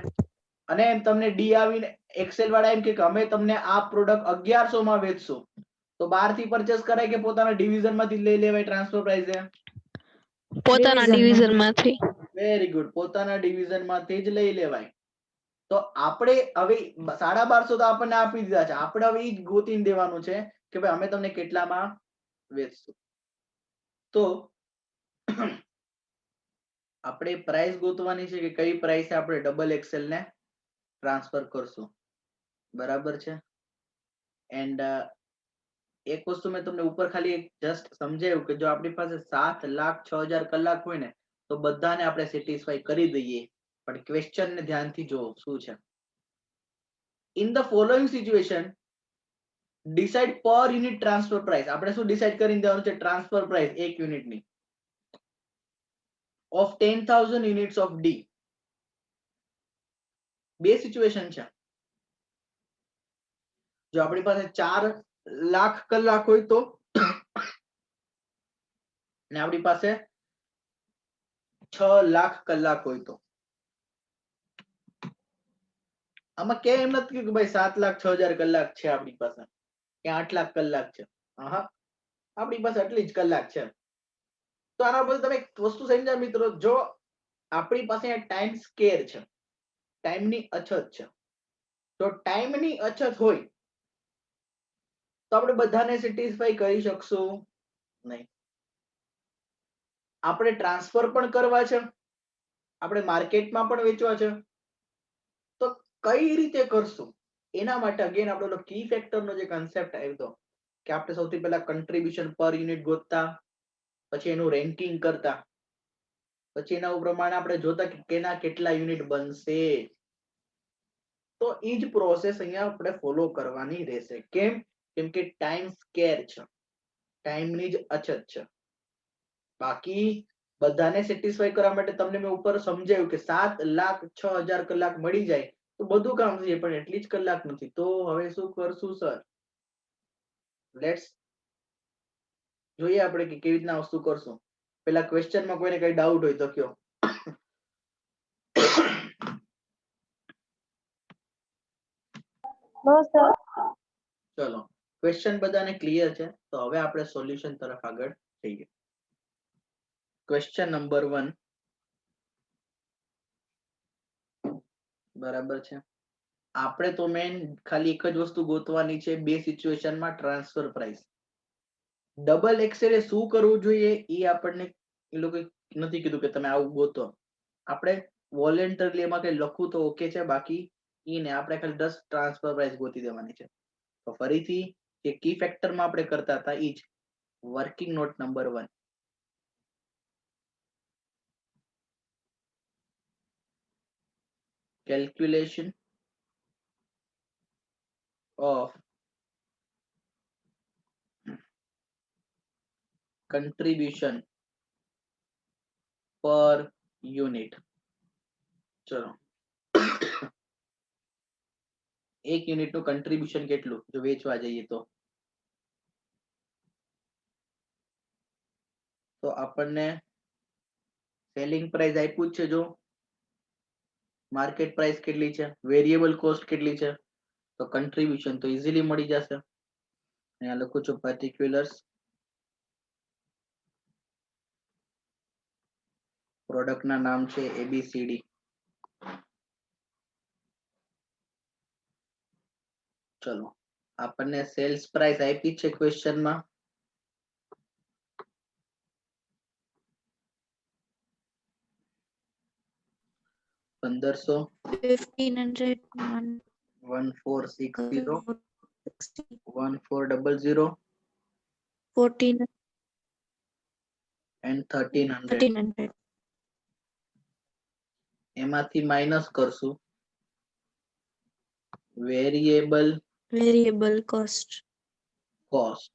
અને તમને ડી આવીને એક્સેલ વાળા એમ કે અમે તમને આ પ્રોડક્ટ 1100 માં વેચશું, તો બહાર થી પરચેસ કરાય કે પોતાના ડિવિઝન માંથી લઈ લેવાય ટ્રાન્સફર પ્રાઇસે? પોતાના ડિવિઝન માંથી. વેરી ગુડ, પોતાના ડિવિઝન માંથી જ લઈ લેવાય. તો આપણે હવે 1250 તો આપણને આપી દીધા છે, આપણે હવે ઈ જ ગોતીને દેવાનું છે કે ભાઈ અમે તમને કેટલામાં વેચશું. તો આપણે પ્રાઇસ ગોતવાની છે કે કઈ પ્રાઇસે આપણે ડબલ એક્સેલ ને ટ્રાન્સફર કરશું, બરાબર છે. એન્ડ એક વસ્તુ મેં તમને ઉપર ખાલી જસ્ટ સમજાવ્યું કે જો આપણી પાસે 7,06,000 કલાક હોય ને તો બધાને આપણે સેટિસ્ફાઈ કરી દઈએ, પણ ક્વેશ્ચન ને ધ્યાનથી જો શું છે. In the following situation decide પર યુનિટ ટ્રાન્સફર પ્રાઇસ. આપણે શું ડિસાઇડ કરીને દેવાનું છે? ટ્રાન્સફર પ્રાઇસ એક યુનિટની of 10,000 units of D. બે સિચ્યુએશન છે. જો આપણી પાસે 4 લાખ કલાક હોય તો ને આપણી પાસે 6 લાખ કલાક હોય તો. આમાં કે એમ નથી કે ભાઈ 7,06,000 કલાક છે આપણી પાસે કે 8 લાખ કલાક છે. હા, આપણી પાસે આટલી જ કલાક છે. તો આના પર તમે એક વસ્તુ સમજ્યા મિત્રો, જો આપણી પાસે ટાઈમ સ્કેર છે, ટાઈમની અછત છે, તો ટાઈમની અછત હોય તો આપણે બધાને સેટિસ્ફાઈ કરી શકશું નહીં. આપણે ટ્રાન્સફર પણ કરવા છે, આપણે માર્કેટમાં પણ વેચવા છે, તો કઈ રીતે કરશું? એના માટે અગેન આપણો કી ફેક્ટરનો જે કન્સેપ્ટ આવ્યો કે આપણે સૌથી પહેલા કન્ટ્રીબ્યુશન પર યુનિટ ગોતતા, પછી એનું રેન્કિંગ કરતા, પછી એના પ્રમાણે આપણે જોતા કે કેના કેટલા યુનિટ બનશે. તો એ જ પ્રોસેસ અહીંયા આપણે ફોલો કરવાની રહેશે. કેમ? કેમ કે ટાઈમ સ્કેર છે, ટાઈમની જ અછત છે. બાકી બધાને સેટિસ્ફાઈ કરવા માટે તમને મેં ઉપર સમજાવ્યું કે 7,06,000 કલાક મળી જાય તો બધું કામ થઈ જાય, પણ એટલી જ કલાક નથી. તો હવે શું કરશું સર? લેટ્સ જોઈએ આપણે કે કેવી રીતના વસ્તુ કરશું. પેલા ક્વેશ્ચન માં કોઈને કઈ ડાઉટ હોય તો કયો. ચલો ક્વેશ્ચન બધાને ક્લિયર છે તો હવે આપણે સોલ્યુશન તરફ આગળ જઈએ. ક્વેશ્ચન નંબર 1 બરાબર છે. આપણે તો મેન ખાલી એક જ વસ્તુ ગોતવાની છે બે સિચ્યુએશનમાં ટ્રાન્સફર પ્રાઇસ. ડબલ એક્સેલ એ શું કરવું જોઈએ એ આપણને એ લોકો નથી કીધું કે તમે આવું ગોતો. આપણે વોલેન્ટરલી એમાં કઈ લખવું તો ઓકે છે, બાકી ઈને આપણે ખાલી 10 ટ્રાન્સફર પ્રાઇસ ગોતી દેવાની છે. તો ફરીથી જે કી ફેક્ટરમાં આપણે કરતા હતા ઈ જ working note number 1. Calculation of contribution per unit. ચલો એક યુનિટ નું કન્ટ્રીબ્યુશન કેટલું જો વેચવા જઈએ તો આપણને સેલિંગ પ્રાઇસ આપ્યું છે, જો માર્કેટ પ્રાઇસ કેટલી છે, વેરિયેબલ કોસ્ટ કેટલી છે, તો કન્ટ્રીબ્યુશન તો ઈઝીલી મળી જશે. અહીંયા લખું છું પર્ટિક્યુલર્સ પ્રોડક્ટ ના નામ છે ABCD. ચલો આપણને સેલ્સ પ્રાઇસ આપી છે ક્વેશ્ચનમાં 1500, 1500, 1460, 1460, 1400 1400, and 1300. 1300. એમાંથી માઇનસ કરશું વેરિયેબલ Variable cost. કોસ્ટ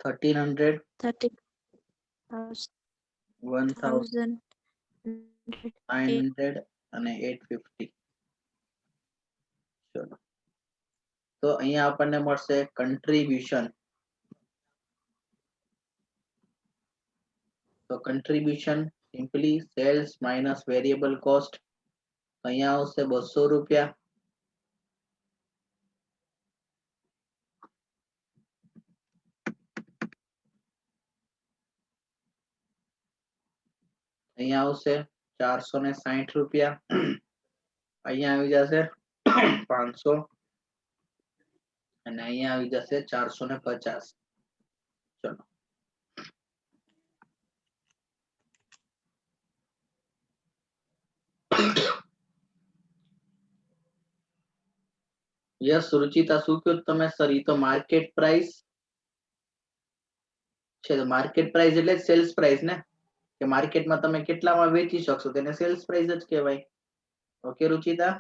1300, 30,000, 1900 અને 850. ચલો તો અહીંયા આપણને મળશે કન્ટ્રીબ્યુશન. તો contribution simply sales minus variable cost. અહીંયા આવશે 200 રૂપિયા. અહીંયા આવશે 460 રૂપિયા. અહીંયા આવી જશે 500 અને અહીંયા આવી જશે 450. ચલો યસ રૂચિતા શું કહ્યું તમે સર? ઈ તો માર્કેટ પ્રાઇસ છે. માર્કેટ પ્રાઇસ એટલે સેલ્સ પ્રાઇસ ને, કે માર્કેટમાં તમે કેટલામાં વેચી શકશો તેને સેલ્સ પ્રાઇસ જ કહેવાય. ઓકે રૂચિતા.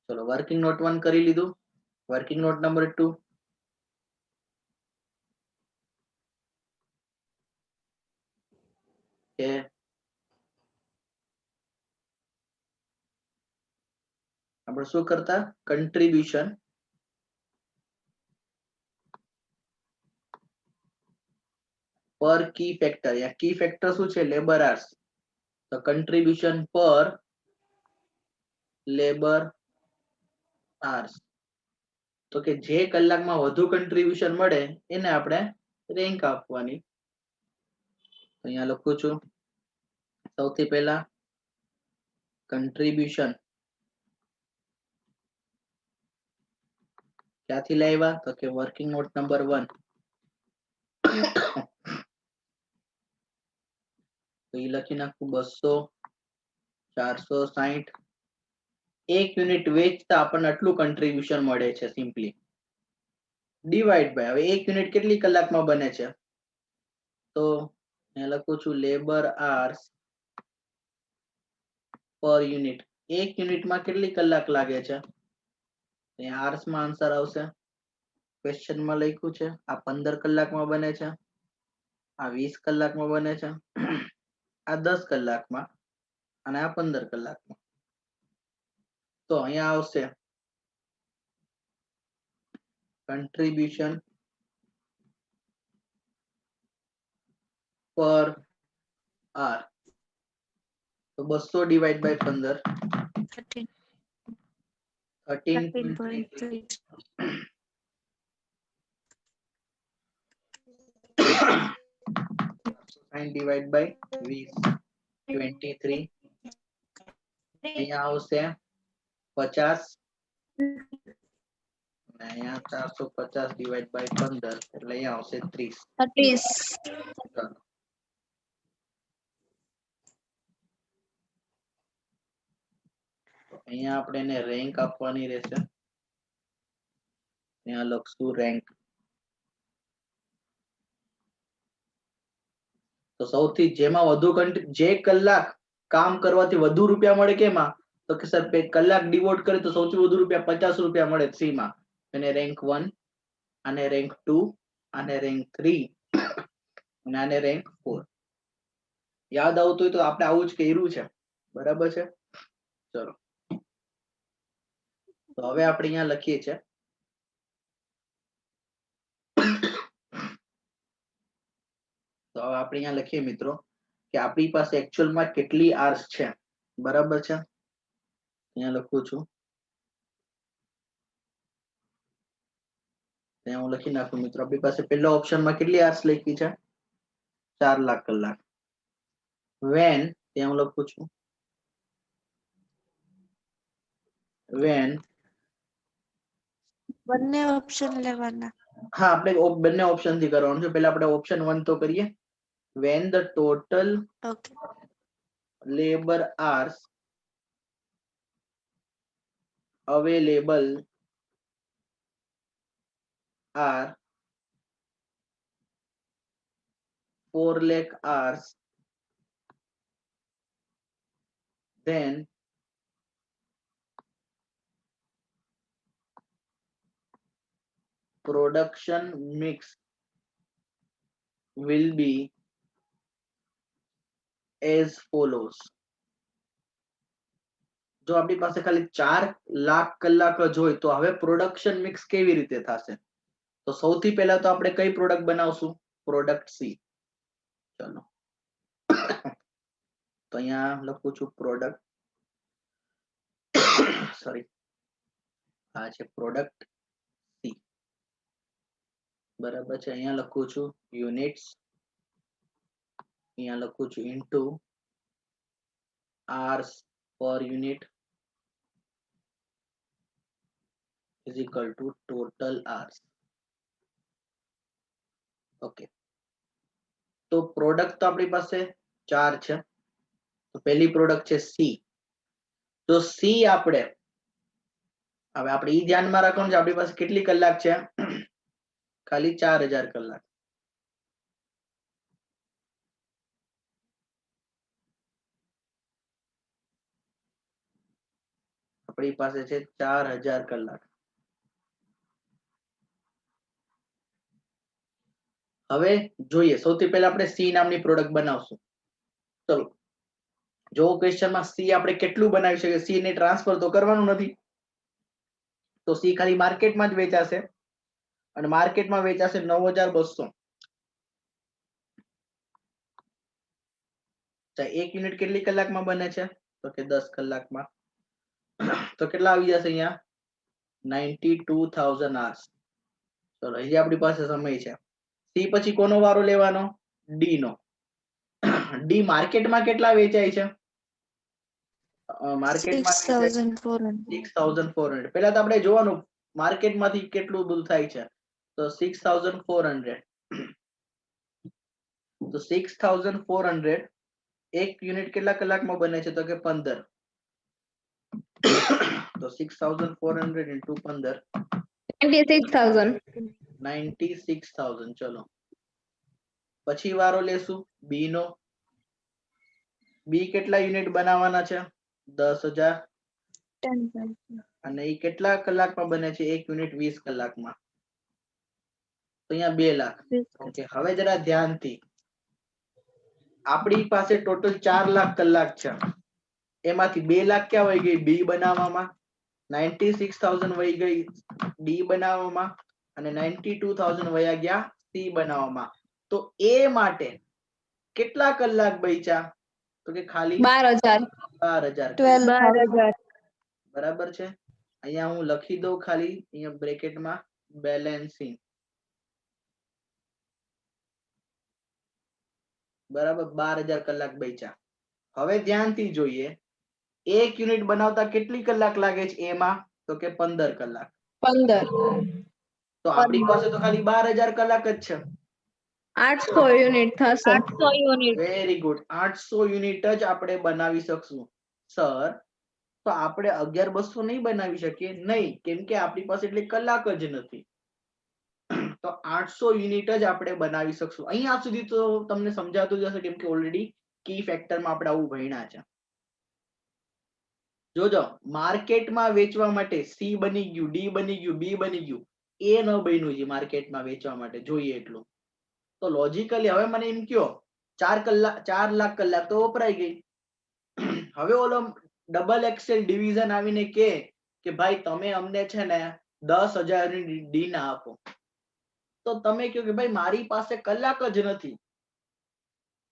ચલો વર્કિંગ નોટ 1 કરી લીધું. વર્કિંગ નોટ નંબર 2 કે આપણે શું કરતા કન્ટ્રીબ્યુશન પર કી ફેક્ટર. યા કી ફેક્ટર શું છે? Labour hours. તો કન્ટ્રીબ્યુશન પર લેબર આર્સ. તો કે જે કલાકમાં વધુ કન્ટ્રીબ્યુશન મળે એને આપણે રેન્ક આપવાની. અહીંયા લખું છું સૌથી પહેલા કન્ટ્રીબ્યુશન ક્યાંથી લાવ્યા? તો કે વર્કિંગ નોટ નંબર 1. તો એ લખી નાખું 200, 460. એક યુનિટ વેચતા આપણને આટલું કન્ટ્રીબ્યુશન મળે છે. સિમ્પલી ડિવાઈડ બાય, હવે એક યુનિટ કેટલી કલાકમાં બને છે? તો અહીંયા લખું છું લેબર આર્સ પર યુનિટ. એક યુનિટમાં કેટલી કલાક લાગે છે? અહીંયા આર્સ માં આન્સર આવશે. ક્વેશ્ચન માં લખ્યું છે આ 15 કલાકમાં બને છે, આ 20 કલાકમાં બને છે, આ 10 કલાકમાં અને આ 15 કલાકમાં. તો અહીંયા આવશે contribution per hour. તો 200 ડિવાઈડ બાય 15 13.3 9 ડિવાઈડ બાય 20 23 અહીંયા આવશે 50 અને અહીંયા 450 ડિવાઈડ બાય 15 એટલે અહીંયા આવશે 30. ચાલો અહીંયા આપણે એને રેન્ક આપવાની રહેશે. અહીંયા લખશું રેન્ક. તો સૌથી જેમાં વધુ જે કલાક કામ કરવાથી વધુ રૂપિયા મળે કેમાં? તો કે સર કલાક ડિવોટ કરે તો સૌથી વધુ રૂપિયા 50 રૂપિયા મળે સી માં. અને રેન્ક 1 અને રેન્ક 2 અને રેન્ક 3 અને આને રેન્ક 4. યાદ આવતું હોય તો આપણે આવું જ કર્યું છે. બરાબર છે. ચલો તો હવે આપણે અહીંયા લખીએ છીએ તો હવે આપણે અહીંયા લખીએ મિત્રો કે આપણી પાસે એકચ્યુઅલમાં કેટલી આર્સ છે. બરાબર છે. અહીંયા લખું છું. ત્યાં હું લખી નાખું મિત્રો. આપણી પાસે પહેલા ઓપ્શનમાં કેટલી આર્સ લખી છે? 4 લાખ કલાક. વેન ત્યાં હું લખું છું વેન બંને ઓપ્શન લેવાના. હા આપણે બંને ઓપ્શન થી કરવાનું છે. પહેલા આપણે ઓપ્શન 1 તો કરીએ. When the total okay labor hours available are 4 lakh hours, then production mix will be as follows. જો આપણી પાસે ખાલી 4 લાખ કલાક જ હોય તો હવે પ્રોડક્શન મિક્સ કેવી રીતે થશે? તો સૌથી પહેલા તો આપણે કઈ પ્રોડક્ટ બનાવશું? Product C. ચલો તો અહીંયા લખું છું પ્રોડક્ટ સોરી આ છે પ્રોડક્ટ સી. બરાબર છે. અહીંયા લખું છું યુનિટ્સ. અહીંયા લખું છું into hours per unit is equal to total hours. Okay તો પ્રોડક્ટ તો આપણી પાસે 4 છે. તો પહેલી પ્રોડક્ટ છે સી. તો સી આપણે હવે આપણે ઈ ધ્યાનમાં રાખવાનું છે આપણી પાસે કેટલી કલાક છે? ખાલી 4000 કલાક. આપણી પાસે છે 4000 કલાક. હવે જોઈએ સૌથી પહેલા આપણે સી નામની પ્રોડક્ટ બનાવશું. ચલો જો ક્વેશ્ચનમાં સી આપણે કેટલું બનાવી શકીએ? સી ને ટ્રાન્સફર તો કરવાનું નથી. તો સી ખાલી માર્કેટમાં જ વેચાશે અને માર્કેટમાં વેચાશે 9200. એક યુનિટ કેટલી કલાકમાં બને છે? તો કે 10 કલાકમાં. તો કેટલા આવી જશે અહીંયા? 92000 hours. ચલો અહીંયા આપણી પાસે સમય છે. સી પછી કોનો વારો લેવાનો? ડી નો. ડી માર્કેટમાં કેટલા વેચાય છે? માર્કેટમાં 6400. પહેલા તો આપણે જોવાનું માર્કેટમાંથી કેટલું બધું થાય છે. તો 6400. તો 6400 એક યુનિટ કેટલા કલાકમાં બને છે? તો કે 15. તો 6400 into 15 96,000. ચલો પછી વારો લેશું બી નો. બી કેટલા યુનિટ બનાવવાના છે? 10000. અને એ કેટલા કલાકમાં બને છે? એક યુનિટ 20 કલાકમાં. તો અહીંયા 2 લાખ. ઓકે હવે જરા ધ્યાનથી આપણી પાસે ટોટલ 4 લાખ કલાક છે. એમાંથી 2 લાખ ક્યાં વહી ગઈ? બી બનાવવામાં. 96,000 વહી ગઈ ડી બનાવવામાં અને 92,000 વયા ગયા સી બનાવવામાં. તો એ માટે કેટલા કલાક બચ્યા? તો કે ખાલી 12,000. 12,000 કલાક. 12,000. બરાબર છે. અહીંયા હું લખી દઉં ખાલી અહીંયા બ્રેકેટમાં બેલેન્સિંગ. બરાબર, 12,000 કલાક બચ્યા. હવે ધ્યાનથી જોઈએ, એક યુનિટ બનાવતા કેટલી કલાક લાગે છે એમાં? તો કે 15 કલાક. 15. તો આપણી પાસે તો ખાલી 12,000 કલાક જ છે. 800 યુનિટ થશે. 800 યુનિટ. Very good. 800 યુનિટ જ આપણે બનાવી શકશું. સર, તો આપણે 11,200 નહીં બનાવી શકીએ? નહીં, કેમ કે આપણી પાસે એટલી કલાક જ નથી. તો 800 યુનિટ જ આપણે બનાવી શકશું. અહીંયા સુધી તો તમને સમજાતું જ હશે, કેમ કે ઓલરેડી કી ફેક્ટરમાં આપણે આવું ભણ્યા છે. જોજો, માર્કેટમાં વેચવા માટે સી બની ગયું, ડી બની ગયું, બી બની ગયું, એ ન બન્યું છે માર્કેટમાં વેચવા માટે જોઈએ એટલું. તો લોજિકલી હવે મને એમ કયો 4 લાખ કલાક તો વપરાઈ ગઈ. હવે ઓલો ડબલ એક્સેલ ડિવિઝન આવીને કે ભાઈ તમે અમને છે ને 10,000 ની ડી ના આપો. તો તમે કહો કે ભાઈ મારી પાસે કલાક જ નથી,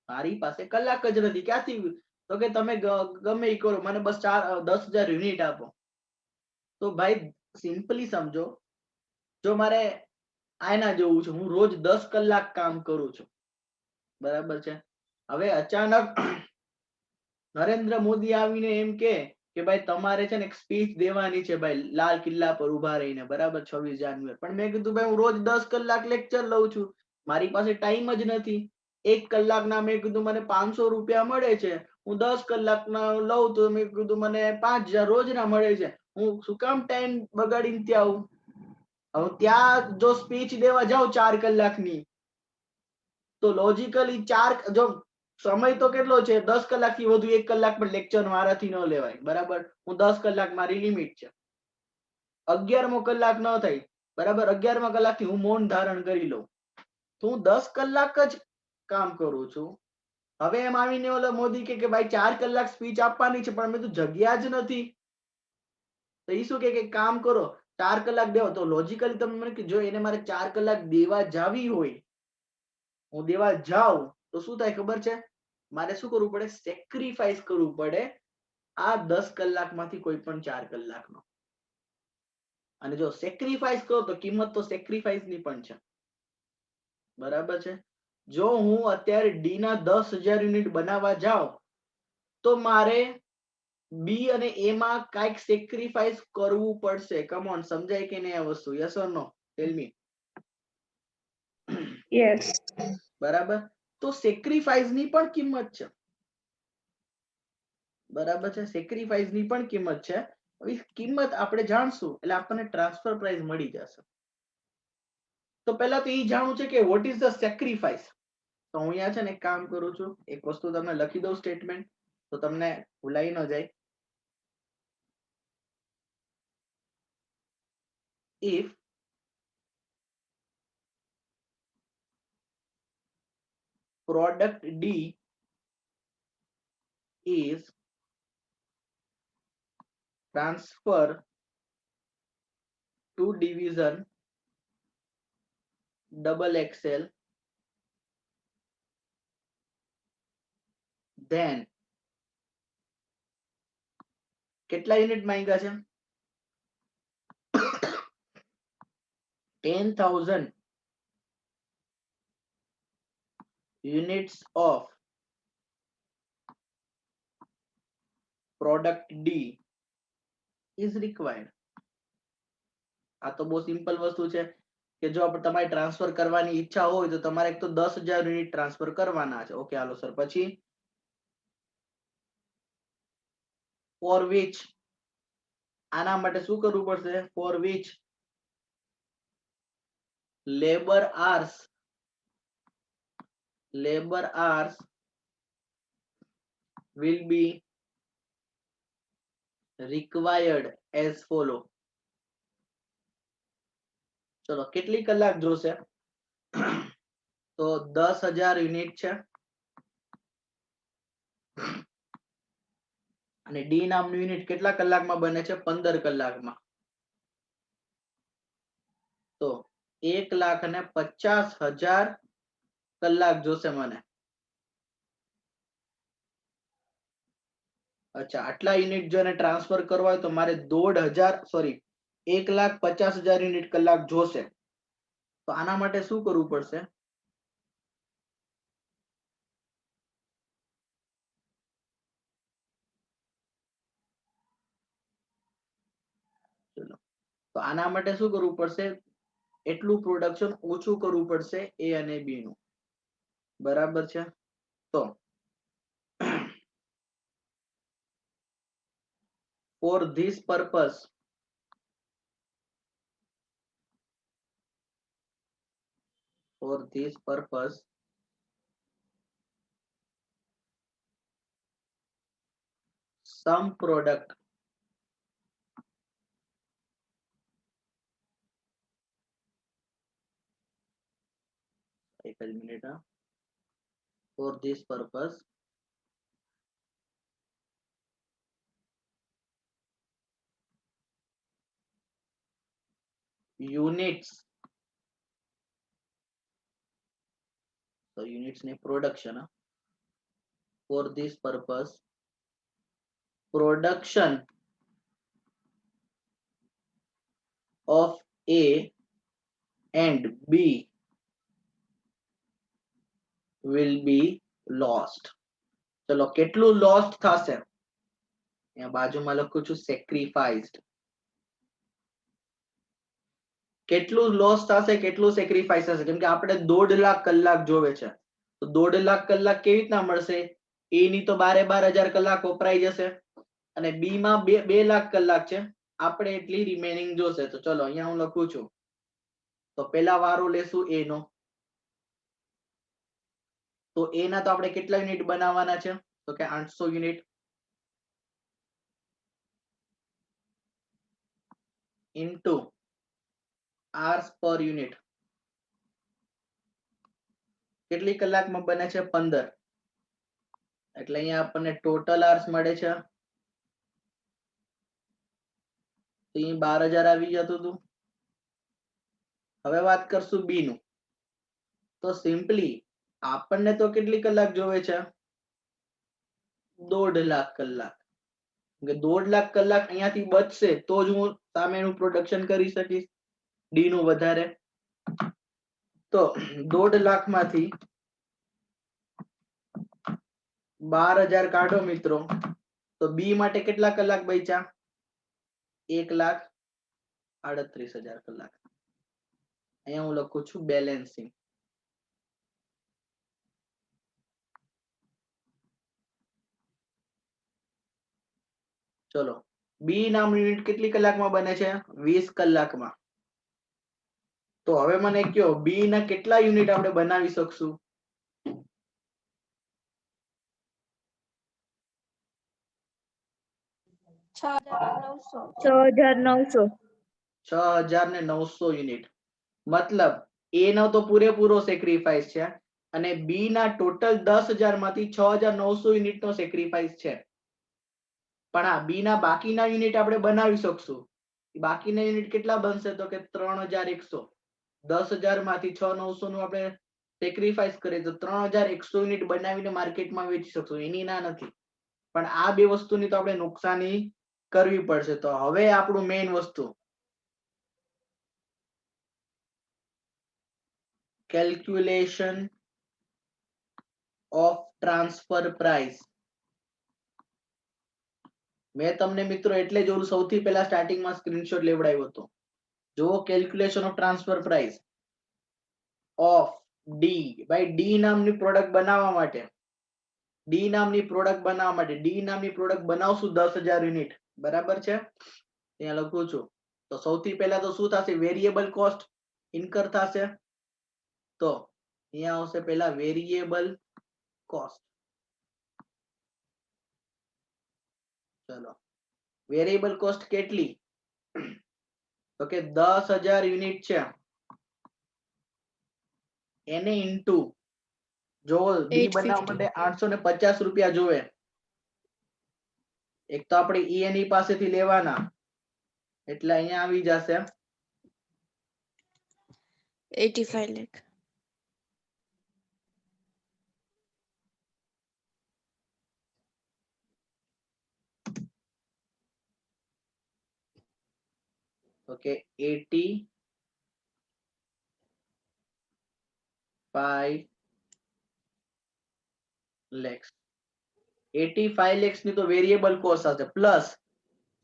મારી પાસે કલાક જ નથી, ક્યાંથી? તો કે તમે ગમે એ કરો, મને બસ 10,000 યુનિટ આપો. તો ભાઈ સિમ્પલી સમજો, જો મારે આના જેવું છે, હું રોજ 10 કલાક કામ કરું છું, બરાબર છે. હવે અચાનક નરેન્દ્ર મોદી આવીને એમ કે ભાઈ તમારે છે ને એક સ્પીચ દેવાની છે ભાઈ લાલ કિલ્લા પર ઉભા રહીને, બરાબર, 26 જાન્યુઆરી. પણ મેં કીધું ભાઈ હું રોજ 10 કલાક લેક્ચર લઉં છું, મારી પાસે ટાઈમ જ નથી. 1 કલાકના મેં કીધું મને 500 રૂપિયા મળે છે, હું 10 કલાકના લઉં તો મેં કીધું મને 5,000 રોજના મળે છે, હું શું કામ ટાઈમ બગાડીને ત્યાં આવું? હવે ત્યાં જો સ્પીચ દેવા જાઉં 4 કલાકની, તો લોજિકલી જો સમય તો કેટલો છે, 10 કલાકથી વધુ 1 કલાક પણ લેક્ચર મારાથી ન લેવાય, બરાબર. હું 10 કલાક મારી લિમિટ છે. 11મો કલાક ન થાય, બરાબર, 11મા કલાકથી હું મૌન ધારણ કરી લઉં, તો હું 10 કલાક જ કામ કરું છું. હવે એમ આવીને ઓલો મોદી કે ભાઈ 4 કલાક સ્પીચ આપવાની છે, પણ મેં તો જગ્યા જ નથી. તો એ શું કે કામ કરો 4 કલાક દેવો. તો લોજિકલી તમે મને જો એને મારે 4 કલાક દેવા જાવી હોય, હું દેવા જાઉં તો શું થાય ખબર છે? મારે શું કરવું પડે? સેક્રિફાઈસ કરવું પડે આ 10 કલાકમાંથી કોઈ પણ 4 કલાકનો. અને જો સેક્રિફાઈસ કરો તો કિંમત તો સેક્રિફાઈસ ની પણ છે, બરાબર છે. જો હું અત્યારે ડી ના 10,000 યુનિટ બનાવવા જાઉં તો મારે બી અને એ માં કાંઈક સેક્રિફાઈસ કરવું પડશે. કમ ઓન, સમજાય કે નહીં આ વસ્તુ? Yes or no? Tell me. Yes. બરાબર. તો સેક્રિફાઈસ ની પણ કિંમત છે, બરાબર છે. સેક્રિફાઈસ ની પણ કિંમત છે. હવે કિંમત આપણે જાણશું એટલે આપણને ટ્રાન્સફર પ્રાઇસ મળી જશે. તો પહેલા તો એ જાણવું છે કે વોટ ઇઝ ધ સેક્રિફાઈસ. તો હું અહીંયા છે ને એક કામ કરું છું, એક વસ્તુ તમને લખી દઉં સ્ટેટમેન્ટ, તો તમને ભૂલાઈ ન જાય. if product D is transfer to division double XL, then કેટલા યુનિટ માંગ્યા છે? 10,000 units of product D is required. આ તો બહુ સિમ્પલ વસ્તુ છે કે જો તમારે ટ્રાન્સફર કરવાની ઈચ્છા હોય તો તમારે એક તો 10,000 યુનિટ ટ્રાન્સફર કરવાના છે. Okay, hello sir. પછી for which, આના માટે શું કરવું પડશે? for which labor hours will be required as follow. ચલો, કેટલી કલાક જોશે? તો 10,000 યુનિટ છે અને ડી નામનું યુનિટ કેટલા કલાકમાં બને છે? 15 કલાકમાં. તો 1,50,000 કલાક જોશે મને. અચ્છા, આટલા યુનિટ જો ટ્રાન્સફર કરવા હોય તો મારે 1,50,000 યુનિટ કલાક જોશે. તો આના માટે શું કરવું પડશે? ચલો, તો આના માટે શું કરવું પડશે? એટલું પ્રોડક્શન ઓછું કરવું પડશે એ અને બી નું. બરાબર છે? તો for this purpose some product એક જ મિનિટ હા. For this purpose units, so units ની production for this purpose production of A and B will be lost. ચલો, કેટલું lost થશે? અહીંયા બાજુમાં લખું છું sacrificed. કેટલું લોસ થશે, કેટલું સેક્રિફાઈસ થશે? કેમ કે આપણે 1.5 લાખ કલાક જોવે છે, તો 1.5 લાખ કલાક કેવી રીતના મળશે? એ ની તો 12,000 કલાક વપરાઈ જશે અને બી માં 2 લાખ કલાક છે, આપણે એટલી રિમેનિંગ જોશે. તો ચલો અહીંયા હું લખું છું. તો પહેલા વારો લેશું એ નો. તો એ ના તો આપણે કેટલા યુનિટ બનાવવાના છે? તો કે 800 unit into hours per unit. કેટલી કલાકમાં બને છે? 15. એટલે અહીંયા આપણને ટોટલ hours મળે છે. તો અહીં 12,000 આવી જતું હતું. હવે વાત કરશું બી નું. તો સિમ્પલી આપણને તો કેટલી કલાક જોવે છે? 1.5 લાખ કલાક. 1.5 લાખ કલાક અહીંયાથી બચશે તો જ હું સામેનું પ્રોડક્શન કરી શકીશ ડી નું વધારે. તો 1.5 લાખ માંથી 12,000 કાઢો મિત્રો, તો બી માટે કેટલા કલાક બચ્યા? 1,38,000 કલાક. અહીંયા હું લખું છું બેલેન્સિંગ. ચલો, બી નામની યુનિટ કેટલી કલાકમાં બને છે? 20 કલાકમાં. તો હવે મને કયો બી ના કેટલા યુનિટ આપણે બનાવી શકશું? 6,900. 6,900 યુનિટ. મતલબ એ નો તો પૂરેપૂરો સેક્રિફાઈસ છે અને બી ના ટોટલ 10,000 માંથી 6,900 યુનિટ નો સેક્રિફાઈસ છે. પણ આ બી ના બાકીના યુનિટ આપણે બનાવી શકશું. બાકીના યુનિટ કેટલા બનશે? તો કે 3,100. 10,000 માંથી 6,900 નું આપણે સેક્રિફાઈસ કરીએ તો 3,100 યુનિટ બનાવીને માર્કેટમાં વેચી શકશું. એની ના નથી, પણ આ બે વસ્તુની તો આપણે નુકસાની કરવી પડશે. તો હવે આપણું મેઇન વસ્તુ કેલ્ક્યુલેશન ઓફ ટ્રાન્સફર પ્રાઇસ. મેં તમને મિત્રો એટલે જ સૌથી પહેલા સ્ટાર્ટિંગમાં સ્ક્રીનશોટ લેવડાવ્યો હતો. જો calculation of transfer price of D. ભાઈ ડી નામની પ્રોડક્ટ બનાવવા માટે ડી નામની પ્રોડક્ટ બનાવશું 10,000 યુનિટ. બરાબર છે? ત્યાં લખું છું. તો સૌથી પહેલા તો શું થશે? વેરિયેબલ કોસ્ટ ઇન્કર થશે. તો અહીંયા આવશે પહેલા વેરિયેબલ કોસ્ટ. ચલો, વેરિયેબલ કોસ્ટ કેટલી? તો કે 10,000 યુનિટ છે એને ઇન્ટુ, જો ડી બનાવવા માટે 850 રૂપિયા જોવે, એક તો આપણે ઈએનઈ પાસેથી લેવાના એટલે અહીંયા આવી જશે 85 lakh. Okay, 85 lakhs. 85 lakhs ની તો વેરિયેબલ કોસ્ટ હશે પ્લસ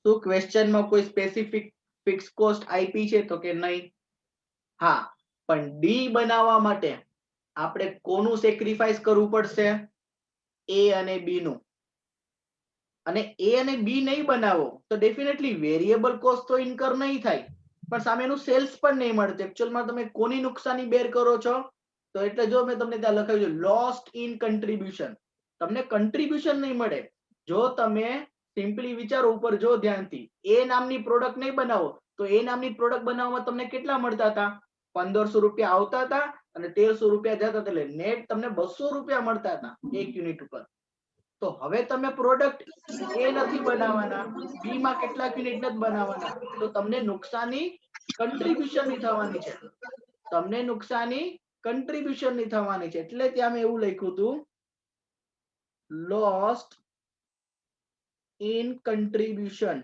શું ક્વેશ્ચનમાં કોઈ સ્પેસિફિક ફિક્સ કોસ્ટ આપી છે તો કે નહીં. હા, પણ ડી બનાવવા માટે આપણે કોનું સેક્રિફાઈસ કરવું પડશે? એ અને બી નું. અને એ અને બી નહીં બનાવો તો ડેફિનેટલી વેરિયેબલ કોસ્ટ તો ઇન્કર નહીં થાય, પણ સામેનું સેલ્સ પણ નહીં મળે. એકચ્યુઅલમાં તમે કોની નુકસાની બેર કરો છો? તો એટલે જો મેં તમને ત્યાં લખાવ્યું છે લોસ્ટ ઇન કન્ટ્રીબ્યુશન. તમને કન્ટ્રીબ્યુશન નહીં મળે. જો તમે સિમ્પલી વિચારો, ઉપર જો ધ્યાનથી, એ નામની પ્રોડક્ટ નહીં બનાવો તો એ નામની પ્રોડક્ટ બનાવવામાં તમને કેટલા મળતા હતા? 1500 રૂપિયા આવતા હતા અને 1300 રૂપિયા જતા હતા, એટલે નેટ તમને 200 રૂપિયા મળતા હતા એક યુનિટ ઉપર. તો હવે તમે પ્રોડક્ટ એ નથી બનાવવાના, બી માં કેટલાક યુનિટ નથી બનાવવાના, તો તમને નુકસાની કન્ટ્રીબ્યુશન ની થવાની છે. તમને નુકસાની કન્ટ્રીબ્યુશન ની થવાની છે. એટલે ત્યાં મેં એવું લખ્યું હતું lost in contribution.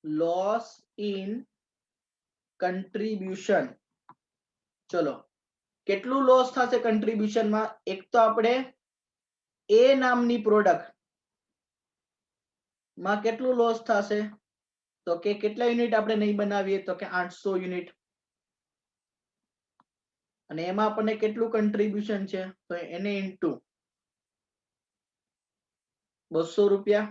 Loss in contribution. ચલો, કેટલું લોસ થશે કન્ટ્રીબ્યુશન માં? એક તો આપણે એ નામની પ્રોડક્ટ માં કેટલું લોસ થશે? તો કે કેટલા યુનિટ આપણે નહીં બનાવીએ તો કે 800 યુનિટ. અને એમાં આપણને કેટલું કન્ટ્રીબ્યુશન છે? તો એને ઇન્ટુ 200 રૂપિયા.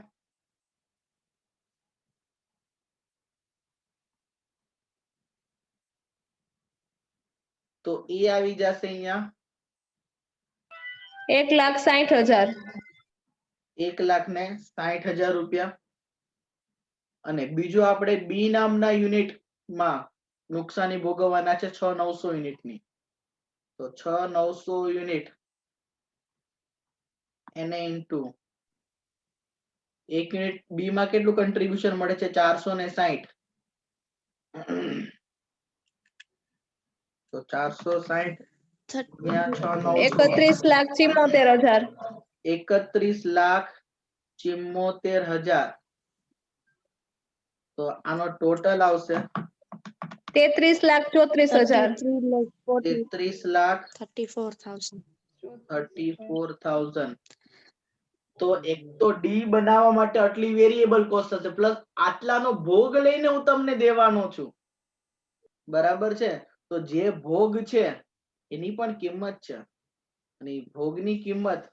તો એ આવી જશે અહીંયા 1,60,000. 1,60,000 રૂપિયા. અને બીજું આપણે બી નામના યુનિટ માં નુકસાની ભોગવવાના છે 6,900 યુનિટની. તો 6,900 યુનિટ એને ઇન્ટુ એક યુનિટ બી માં કેટલું કન્ટ્રીબ્યુશન મળે છે? 460. તો 460 ગુણ્યા 31,74,000. 31,74,000. તો આનો ટોટલ આવશે 33,34,000. 34,000. 33,34,000. તો એક તો ડી બનાવવા માટે આટલી વેરિયેબલ કોસ્ટ હશે, પ્લસ આટલાનો ભોગ લઈને હું તમને દેવાનો છું. બરાબર છે? તો જે ભોગ છે એની પણ કિંમત છે, અને ઈ ભોગની કિંમત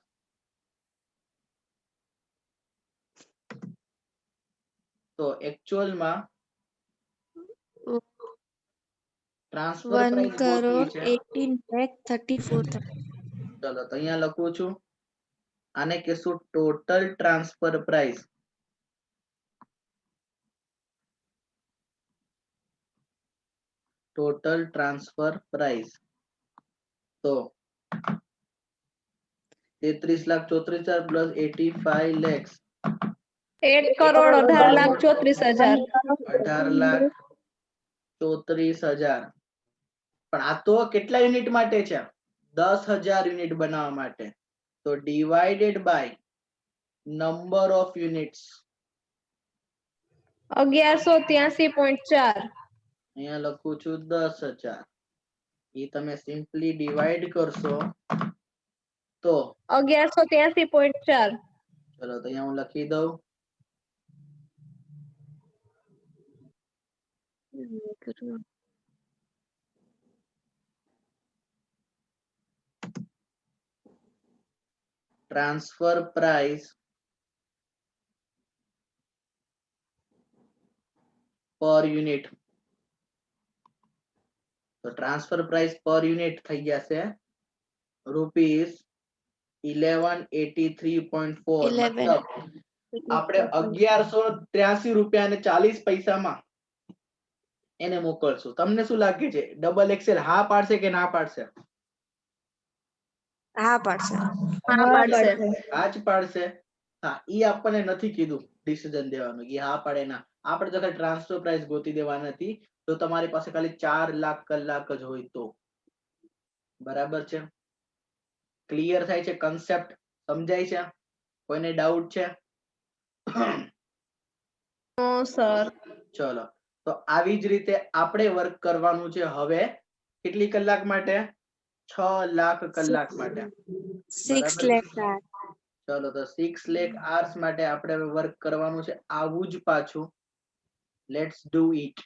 તો એકચ્યુઅલમાં ટ્રાન્સફર 1 પ્રાઇસ ગોતવી છે. 18,34,000. ચલો તો અહીંયા લખું છું, આને કહેશું total transfer price. Total transfer price તો 33,34,000 પ્લસ 85 lakhs 1,18,34,000. 18,34,000. પણ આ તો કેટલા યુનિટ માટે છે? 10,000 યુનિટ બનાવવા માટે. તો divided by number of units. 1,183.4. અહીંયા લખું છું 10,000. એ તમે સિમ્પલી ડિવાઈડ કરશો તો 1,183.4. ચલો તો અહીંયા હું લખી દઉં ટ્રાન્સફર પ્રાઇસ પર યુનિટ. તો ટ્રાન્સફર પ્રાઇસ પર યુનિટ થઈ જશે રૂપીસ 1183.4. 11. મતલબ આપણે 1183 રૂપિયા અને 40 પૈસામાં એને મોકલશું. તમને શું લાગે છે, ડબલ એક્સેલ હા પાડશે કે ના પાડશે? હા પાડશે. હા પાડશે. હા જ પાડશે. હા, ઈ આપણને નથી કીધું ડિસિઝન દેવાનું કે હા પાડે ના. આપણે તો ખાલી ટ્રાન્સફર પ્રાઇસ ગોતી દેવાની હતી જો તમારી પાસે ખાલી 4 લાખ કલાક જ હોય તો બરાબર છે ક્લિયર થાય છે કન્સેપ્ટ સમજાય છે કોઈને ડાઉટ છે નો સર. ચલો તો આવી જ રીતે આપણે વર્ક કરવાનું છે હવે કેટલી કલાક માટે 6 લાખ કલાક માટે 6 બરાબર lakh hours. ચલો તો 6 lakh hours માટે આપણે હવે વર્ક કરવાનું છે આવું જ પાછું લેટ્સ ડુ ઇટ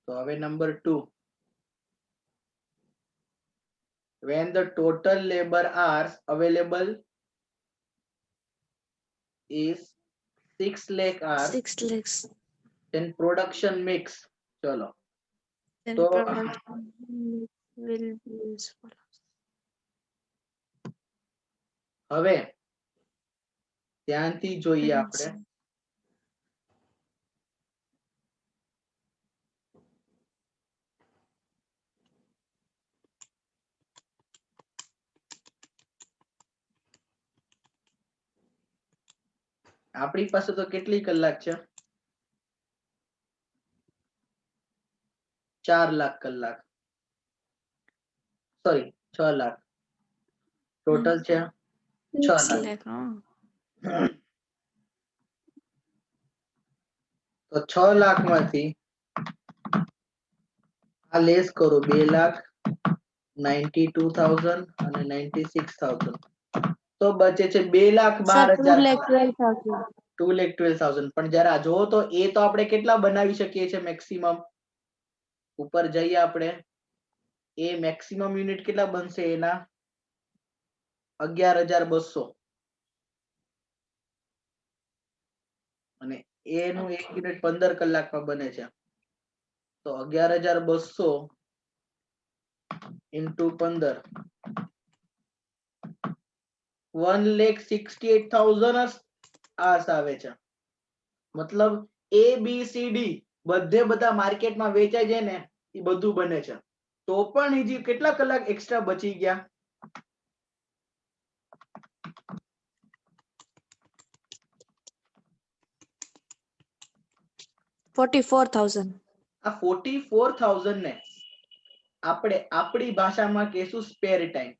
તો હવે number 2 when the total labor hours available is 6 lakh hours 6 lakhs. then production mix ચલો Then તો production will be useful. હવે ધ્યાનથી જોઈએ આપણે આપણી પાસે તો કેટલી કલાક છે 4 લાખ કલાક સોરી 6 લાખ ટોટલ છે 6 6 લાખ lakh. Oh. તો 6 લાખ માંથી આ લેસ કરો 2,92,000 અને 96,000 તો બચે છે 2,12,000 2,12,000 પણ જરા જોવો તો એ તો આપણે કેટલા બનાવી શકીએ છીએ મેક્સિમમ ઉપર જઈએ આપણે એ મેક્સિમમ યુનિટ કેટલા બનશે એના 11,200 અને એનું એક યુનિટ 15 કલાકમાં બને છે તો 11,200 into 15 1,68,000 આસ આવે છે મતલબ એ બી સી ડી બધે બધા માર્કેટમાં વેચાય છે ને એ બધું બને છે તો પણ હજી કેટલા કલાક એક્સ્ટ્રા બચી ગયા 44,000. આ 44,000 ને આપણે આપણી ભાષામાં કહેશું સ્પેર ટાઈમ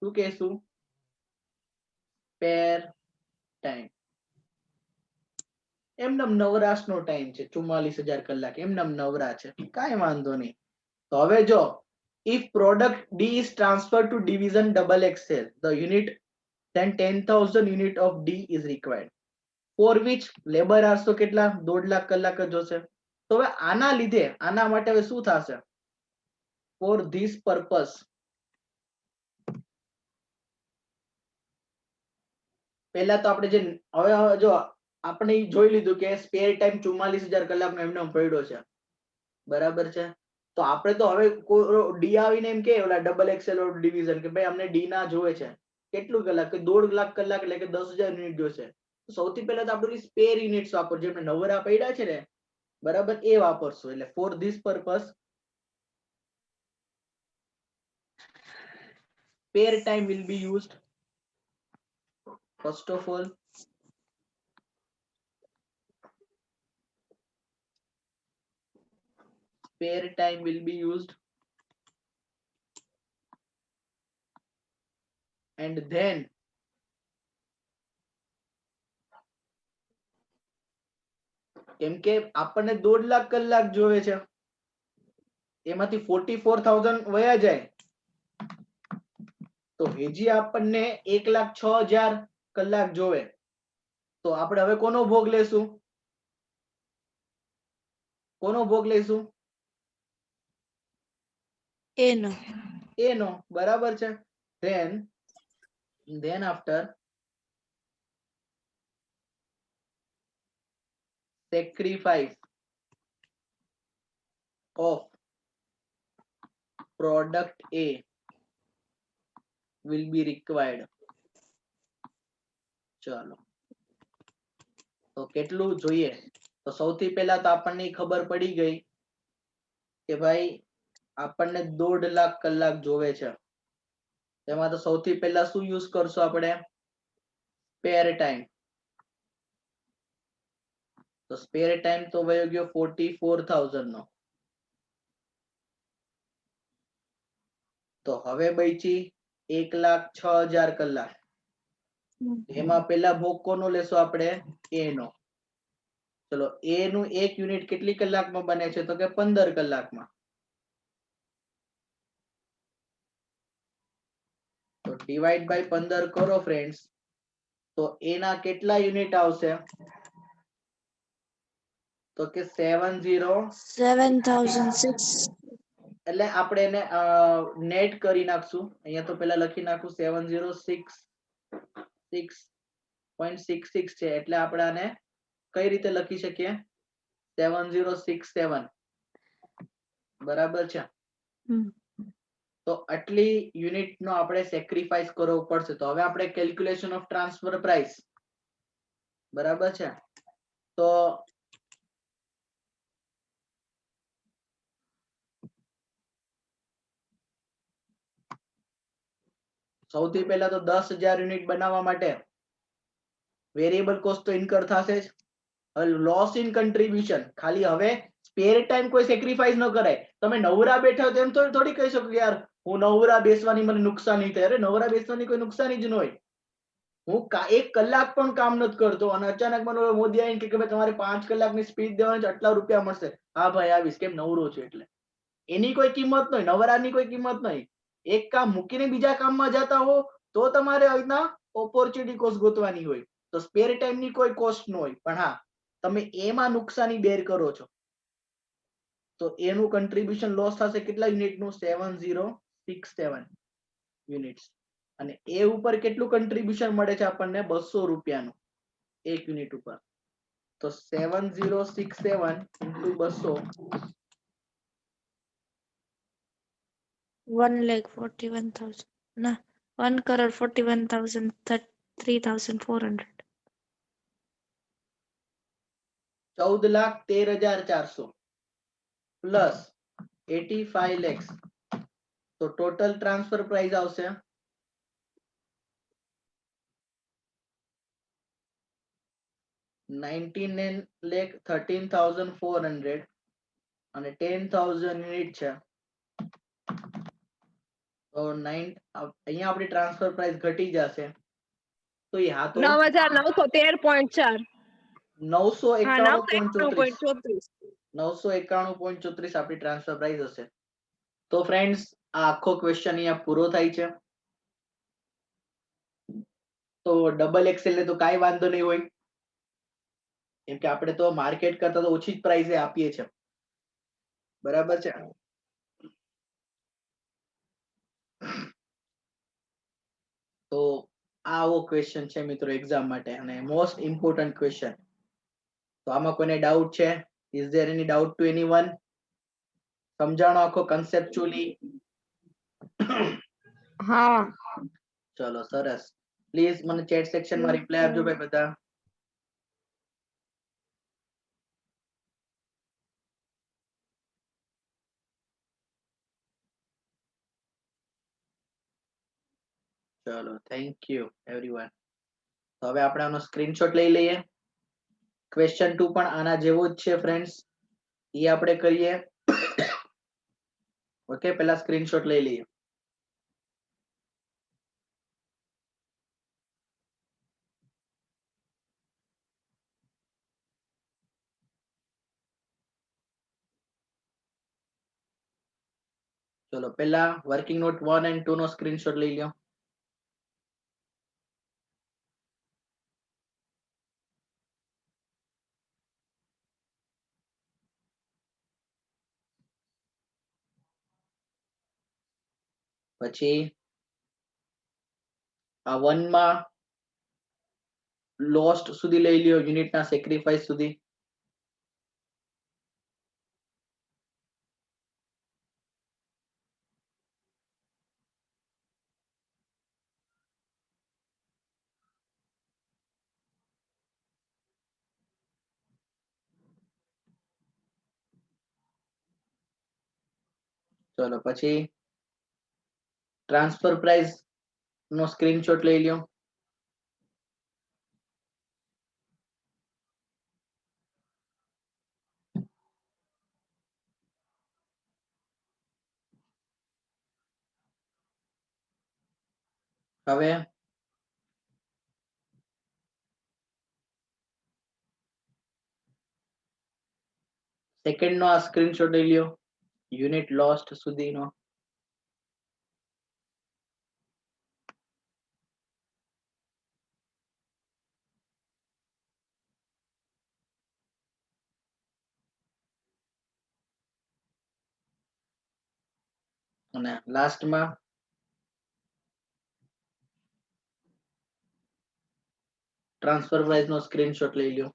શું કહેશું સ્પેર ટાઈમ એમનેમ નવરાશનો ટાઈમ છે 44,000 કલાક એમનેમ નવરા છે કાંઈ વાંધો નહીં તો હવે જો if product D is transferred to division double XL the unit then 10,000 unit of D is required for which labor hours તો કેટલા 1.5 લાખ કલાક જ જોશે તો હવે આના લીધે આના માટે હવે શું થશે for this purpose પહેલા તો આપણે જે હવે જો આપણે જોઈ લીધું કે સ્પેર ટાઈમ 44,000 કલાકનો એમને પડ્યો છે બરાબર છે તો આપણે તો હવે ડી આવીને એમ કે ઓલા ડબલ એક્સેલ ડિવિઝન કે ભાઈ અમને ડી ના જોવે છે કેટલું કલાક કે 1.5 લાખ કલાક એટલે કે 10,000 યુનિટ જોશે સૌથી પહેલા તો આપણે સ્પેર યુનિટ્સ વાપરજો જેમને નવરા પડ્યા છે ને બરાબર એ વાપરશું એટલે for this purpose spare time will be used first of all spare time will be used and then કેમ કે આપણને 1.5 લાખ કલાક જોવે છે એમાંથી 44,000 વયા જાય તો હજી આપણને 1,06,000 કલાક જોવે તો આપણે હવે કોનો ભોગ લેશું એનો બરાબર છે then after sacrifice of product A will be required ચાલો તો કેટલું જોઈએ તો સૌથી પહેલા તો આપણને ખબર પડી ગઈ કે ભાઈ આપણને 1.5 લાખ કલાક જોવે છે તેમાં તો સૌથી પહેલા શું યુઝ કરશું આપણે સ્પેર ટાઈમ તો સ્પેર ટાઈમ તો વયો ગયો 44,000 નો તો હવે બચી 1,06,000 કલાક એમાં પહેલા ભોગ કોનો લેશો આપણે એ નો ચલો એ નું એક યુનિટ કેટલી કલાકમાં બને છે તો કે 15 કલાકમાં તો ડિવાઈડ બાય 15 કરો ફ્રેન્ડ્સ તો એના કેટલા યુનિટ આવશે તો કે 7,006. એટલે આપણે એને નેટ કરી નાખશું અહીંયા તો પહેલા લખી નાખું 7,066.66 છે એટલે આપણે આને કઈ રીતે લખી શકીએ 7,067 બરાબર છે તો આટલી યુનિટ નો આપણે સેક્રિફાઈસ કરવો પડશે તો હવે આપણે કેલ્ક્યુલેશન ઓફ ટ્રાન્સફર પ્રાઇસ બરાબર છે તો સૌથી પહેલા તો 10,000 યુનિટ બનાવવા માટે વેરિયેબલ કોસ્ટ તો ઇન્કર થશે જ લોસ ઇન કન્ટ્રીબ્યુશન ખાલી હવે સ્પેર ટાઈમ કોઈ સેક્રિફાઈસ ન કરાય તમે નવરા બેઠા હો તેમ થોડી કહી શકો યાર હું નવરા બેસવાની મને નુકસાન નહીં થાય અરે નવરા બેસવાની કોઈ નુકસાની જ ન હોય હું 1 કલાક પણ કામ નથી કરતો અને અચાનક મને મોદી આવીને કે ભાઈ તમારે 5 કલાકની સ્પીડ દેવાની છે આટલા રૂપિયા મળશે હા ભાઈ આવીશ કેમ નવરો છું એટલે એની કોઈ કિંમત નહીં નવરાની કોઈ કિંમત નહીં એક કામ મૂકીને બીજા કામમાં જતા હો તો તમારે અહીંના ઓપોર્ચ્યુનિટી કોસ્ટ ગોતવાની હોય તો સ્પેર ટાઈમ ની કોઈ કોસ્ટ ન હોય પણ હા તમે એમાં નુકસાની બેર કરો છો તો એનું કન્ટ્રીબ્યુશન લોસ થશે કેટલા યુનિટનું 7,067 યુનિટ્સ અને એ ઉપર કેટલું કન્ટ્રીબ્યુશન મળે છે આપણને 200 રૂપિયાનું એક યુનિટ ઉપર તો 7,067 into 200 1,41,000. No, 1,41,003,400. 14,13,400 પ્લસ 85 lakhs તો ટોટલ ટ્રાન્સફર પ્રાઇસ આવશે 19,13,400 અને 10,000 યુનિટ છે તો અહીંયા આપણી ટ્રાન્સફર પ્રાઇસ ઘટી જશે તો એ હા તો 9,913.4. 991.34 991.34. 991.34 આપણી ટ્રાન્સફર પ્રાઇસ હશે તો ફ્રેન્ડ્સ આ આખો ક્વેશ્ચન અહીંયા પૂરો થાય છે તો ડબલ એક્સેલ ને તો કાંઈ વાંધો નહીં હોય કેમ કે આપણે તો માર્કેટ કરતા તો ઓછી જ પ્રાઇસે આપીએ છીએ બરાબર છે તો આવો ક્વેશ્ચન છે મિત્રો એક્ઝામ માટે અને મોસ્ટ ઇમ્પોર્ટન્ટ ક્વેશ્ચન તો આમાં કોઈને ડાઉટ છે is there any doubt to anyone સમજાણો આખો કન્સેપ્ચ્યુઅલી હા ચલો સરસ પ્લીઝ મને ચેટ સેક્શન માં રિપ્લાય આપજો ભાઈ બધા ચલો થેન્ક યુ એવરીવન તો હવે આપણે આનો સ્ક્રીનશોટ લઈ લઈએ ક્વેશ્ચન 2 પણ આના જેવો જ છે ફ્રેન્ડ્સ એ આપણે કરીએ ઓકે પહેલા સ્ક્રીનશોટ લઈ લઈએ ચલો પહેલા વર્કિંગ નોટ 1 and 2 નો સ્ક્રીનશોટ લઈ લ્યો પછી આ 1 માં લોસ્ટ સુધી લઈ લ્યો યુનિટના સેક્રિફાઈસ સુધી ચલો પછી ટ્રાન્સફર પ્રાઇસ નો સ્ક્રીનશોટ લઈ લ્યો. હવે સેકન્ડ નો આ સ્ક્રીનશોટ લઈ લ્યો યુનિટ લોસ્ટ સુધીનો. અને લાસ્ટમાં ટ્રાન્સફર પ્રાઇસ નો સ્ક્રીનશોટ લઈ લ્યો.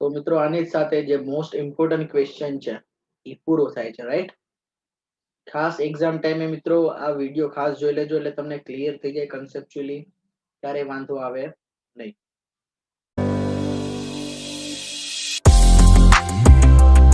તો મિત્રો આની જ સાથે જે મોસ્ટ ઇમ્પોર્ટન્ટ ક્વેશ્ચન છે એ પૂરો થાય છે, રાઈટ? ખાસ એક્ઝામ ટાઈમે મિત્રો આ વિડીયો ખાસ જોઈ લેજો એટલે તમને ક્લિયર થઈ જાય કન્સેપ્ચ્યુઅલી, ક્યારે વાંધો આવે નહીં.